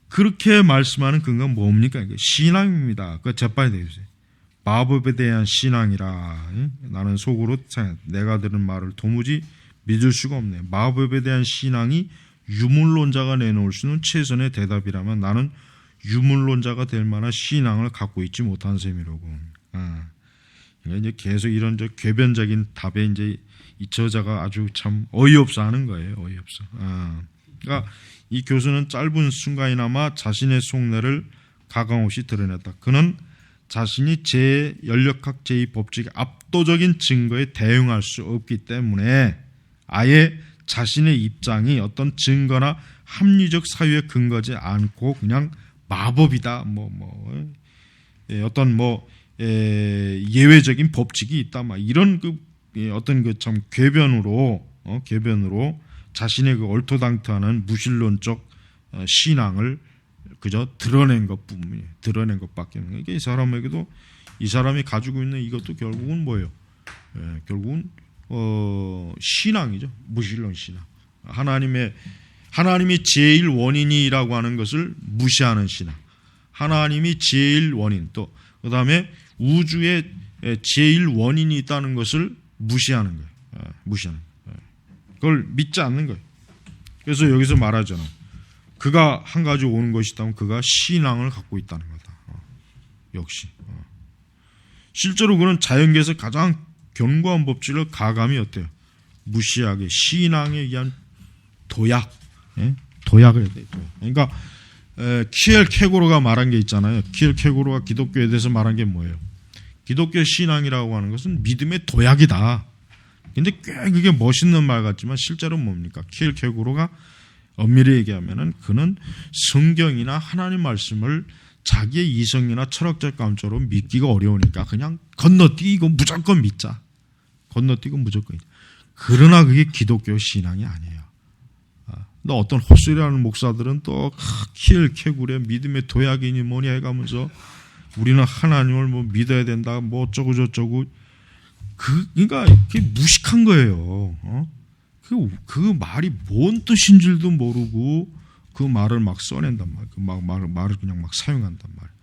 그렇게 말씀하는 근거가 뭡니까? 신앙입니다. 그 재빨리 되세요. 마법에 대한 신앙이라. 나는 속으로 내가 들은 말을 도무지 믿을 수가 없네. 마법에 대한 신앙이 유물론자가 내놓을 수 있는 최선의 대답이라면 나는 유물론자가 될 만한 신앙을 갖고 있지 못한 셈이라고. 이제 계속 이런 궤변적인 답에 이제 이 저자가 아주 참 어이없어 하는 거예요. 어이없어. 그러니까 이 교수는 짧은 순간이나마 자신의 속내를 가감없이 드러냈다. 그는 자신이 연력학 제2법칙의 압도적인 증거에 대응할 수 없기 때문에 아예 자신의 입장이 어떤 증거나 합리적 사유에 근거하지 않고 그냥 마법이다. 어떤 예외적인 법칙이 있다. 이런 어떤 참 궤변으로 자신의 그 얼토당토하는 무신론적 신앙을 그저 드러낸 것뿐이에요. 드러낸 것밖에 없는 거예요. 이 사람에게도 이 사람이 가지고 있는 이것도 결국은 뭐예요? 결국은 신앙이죠. 무신론 신앙. 하나님이 제일 원인이라고 하는 것을 무시하는 신앙. 하나님이 제일 원인, 또 그다음에 우주에 제일 원인이 있다는 것을 무시하는 거예요. 무시하는 거예요. 그걸 믿지 않는 거예요. 그래서 여기서 말하잖아. 그가 한 가지 오는 것이 있다면 그가 신앙을 갖고 있다는 거다. 역시. 실제로 그는 자연계에서 가장 견고한 법칙을 가감히 어때요? 무시하게 신앙에 의한 도약을 해야 돼요. 그러니까 키엘케고르가 말한 게 있잖아요. 키엘케고르가 기독교에 대해서 말한 게 뭐예요? 기독교 신앙이라고 하는 것은 믿음의 도약이다. 근데 꽤 그게 멋있는 말 같지만 실제로 뭡니까? 키엘케고르가 엄밀히 얘기하면은 그는 성경이나 하나님 말씀을 자기의 이성이나 철학적 감정으로 믿기가 어려우니까 그냥 건너뛰고 무조건 믿자. 건너뛰고 무조건. 그러나 그게 기독교 신앙이 아니에요. 또 어떤 헛소리하는 목사들은 또 키엘케고르의 믿음의 도약이니 뭐니 해가면서 우리는 하나님을 뭐 믿어야 된다, 뭐 어쩌고 저쩌고. 그러니까 그게 무식한 거예요. 그 말이 뭔 뜻인 줄도 모르고 그 말을 막 써낸단 말이에요. 말을 그냥 막 사용한단 말이에요.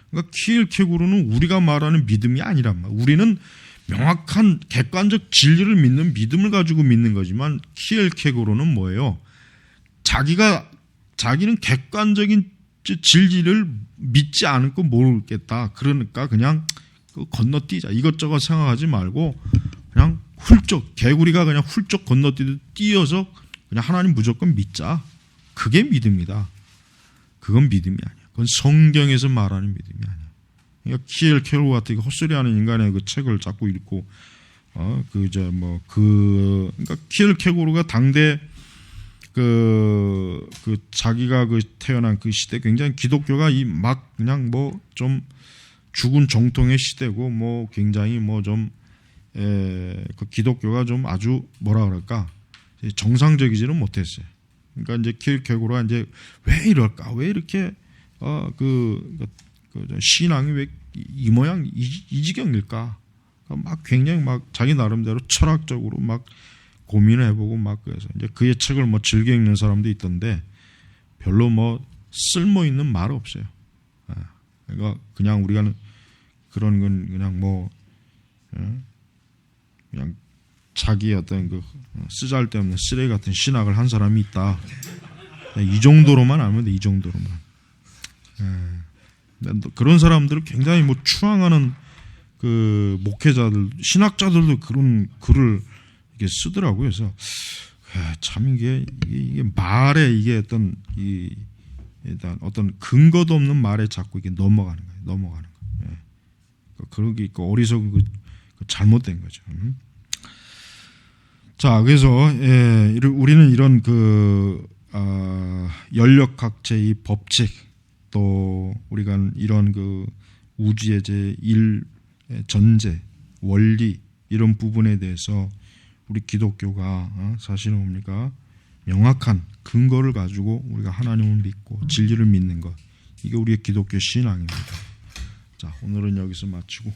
그러니까 키엘케고르는 우리가 말하는 믿음이 아니란 말이에요. 우리는 명확한 객관적 진리를 믿는 믿음을 가지고 믿는 거지만 키엘케고르는 뭐예요? 자기는 객관적인 진리를 믿지 않고 모르겠다. 그러니까 그냥 건너뛰자. 이것저것 생각하지 말고 그냥 훌쩍 개구리가 그냥 훌쩍 건너뛰듯 뛰어서 그냥 하나님 무조건 믿자. 그게 믿음이다. 그건 믿음이 아니야. 그건 성경에서 말하는 믿음이 아니야. 그러니까 키엘케고르 같은 헛소리하는 인간의 그 책을 자꾸 읽고 그러니까 키엘케고르가 당대 자기가 태어난 그 시대 굉장히 기독교가 막 그냥 뭐 좀 죽은 정통의 시대고 뭐 굉장히 그 기독교가 좀 아주 뭐라 그럴까 정상적이지는 못했어요. 그러니까 이제 키엘케고르가 이제 왜 이럴까? 왜 이렇게 신앙이 왜 이 모양 이 지경일까? 막 굉장히 막 자기 나름대로 철학적으로 막 고민을 해보고 막 그래서 이제 그의 책을 뭐 즐겨 읽는 사람도 있던데 별로 뭐 쓸모 있는 말 없어요. 그러니까 그냥 우리가 그런 건 그냥 그냥 자기 어떤 그 쓰잘데없는 쓰레기 같은 신학을 한 사람이 있다. 이 정도로만 알면 돼. 이 정도로만. 그런 사람들을 굉장히 뭐 추앙하는 그 목회자들, 신학자들도 그런 글을 이게 쓰더라고요. 그래서 참 이게 말에 이게 일단 어떤 근거도 없는 말에 자꾸 이게 넘어가는 거예요. 그러기 있고 어리석은 그 잘못된 거죠. 자, 그래서 우리는 이런 연력학제의 법칙 또 우리가 이런 그 우주의 전제 원리 이런 부분에 대해서 우리 기독교가 사실은 뭡니까? 명확한 근거를 가지고 우리가 하나님을 믿고 진리를 믿는 것 이게 우리의 기독교 신앙입니다. 자, 오늘은 여기서 마치고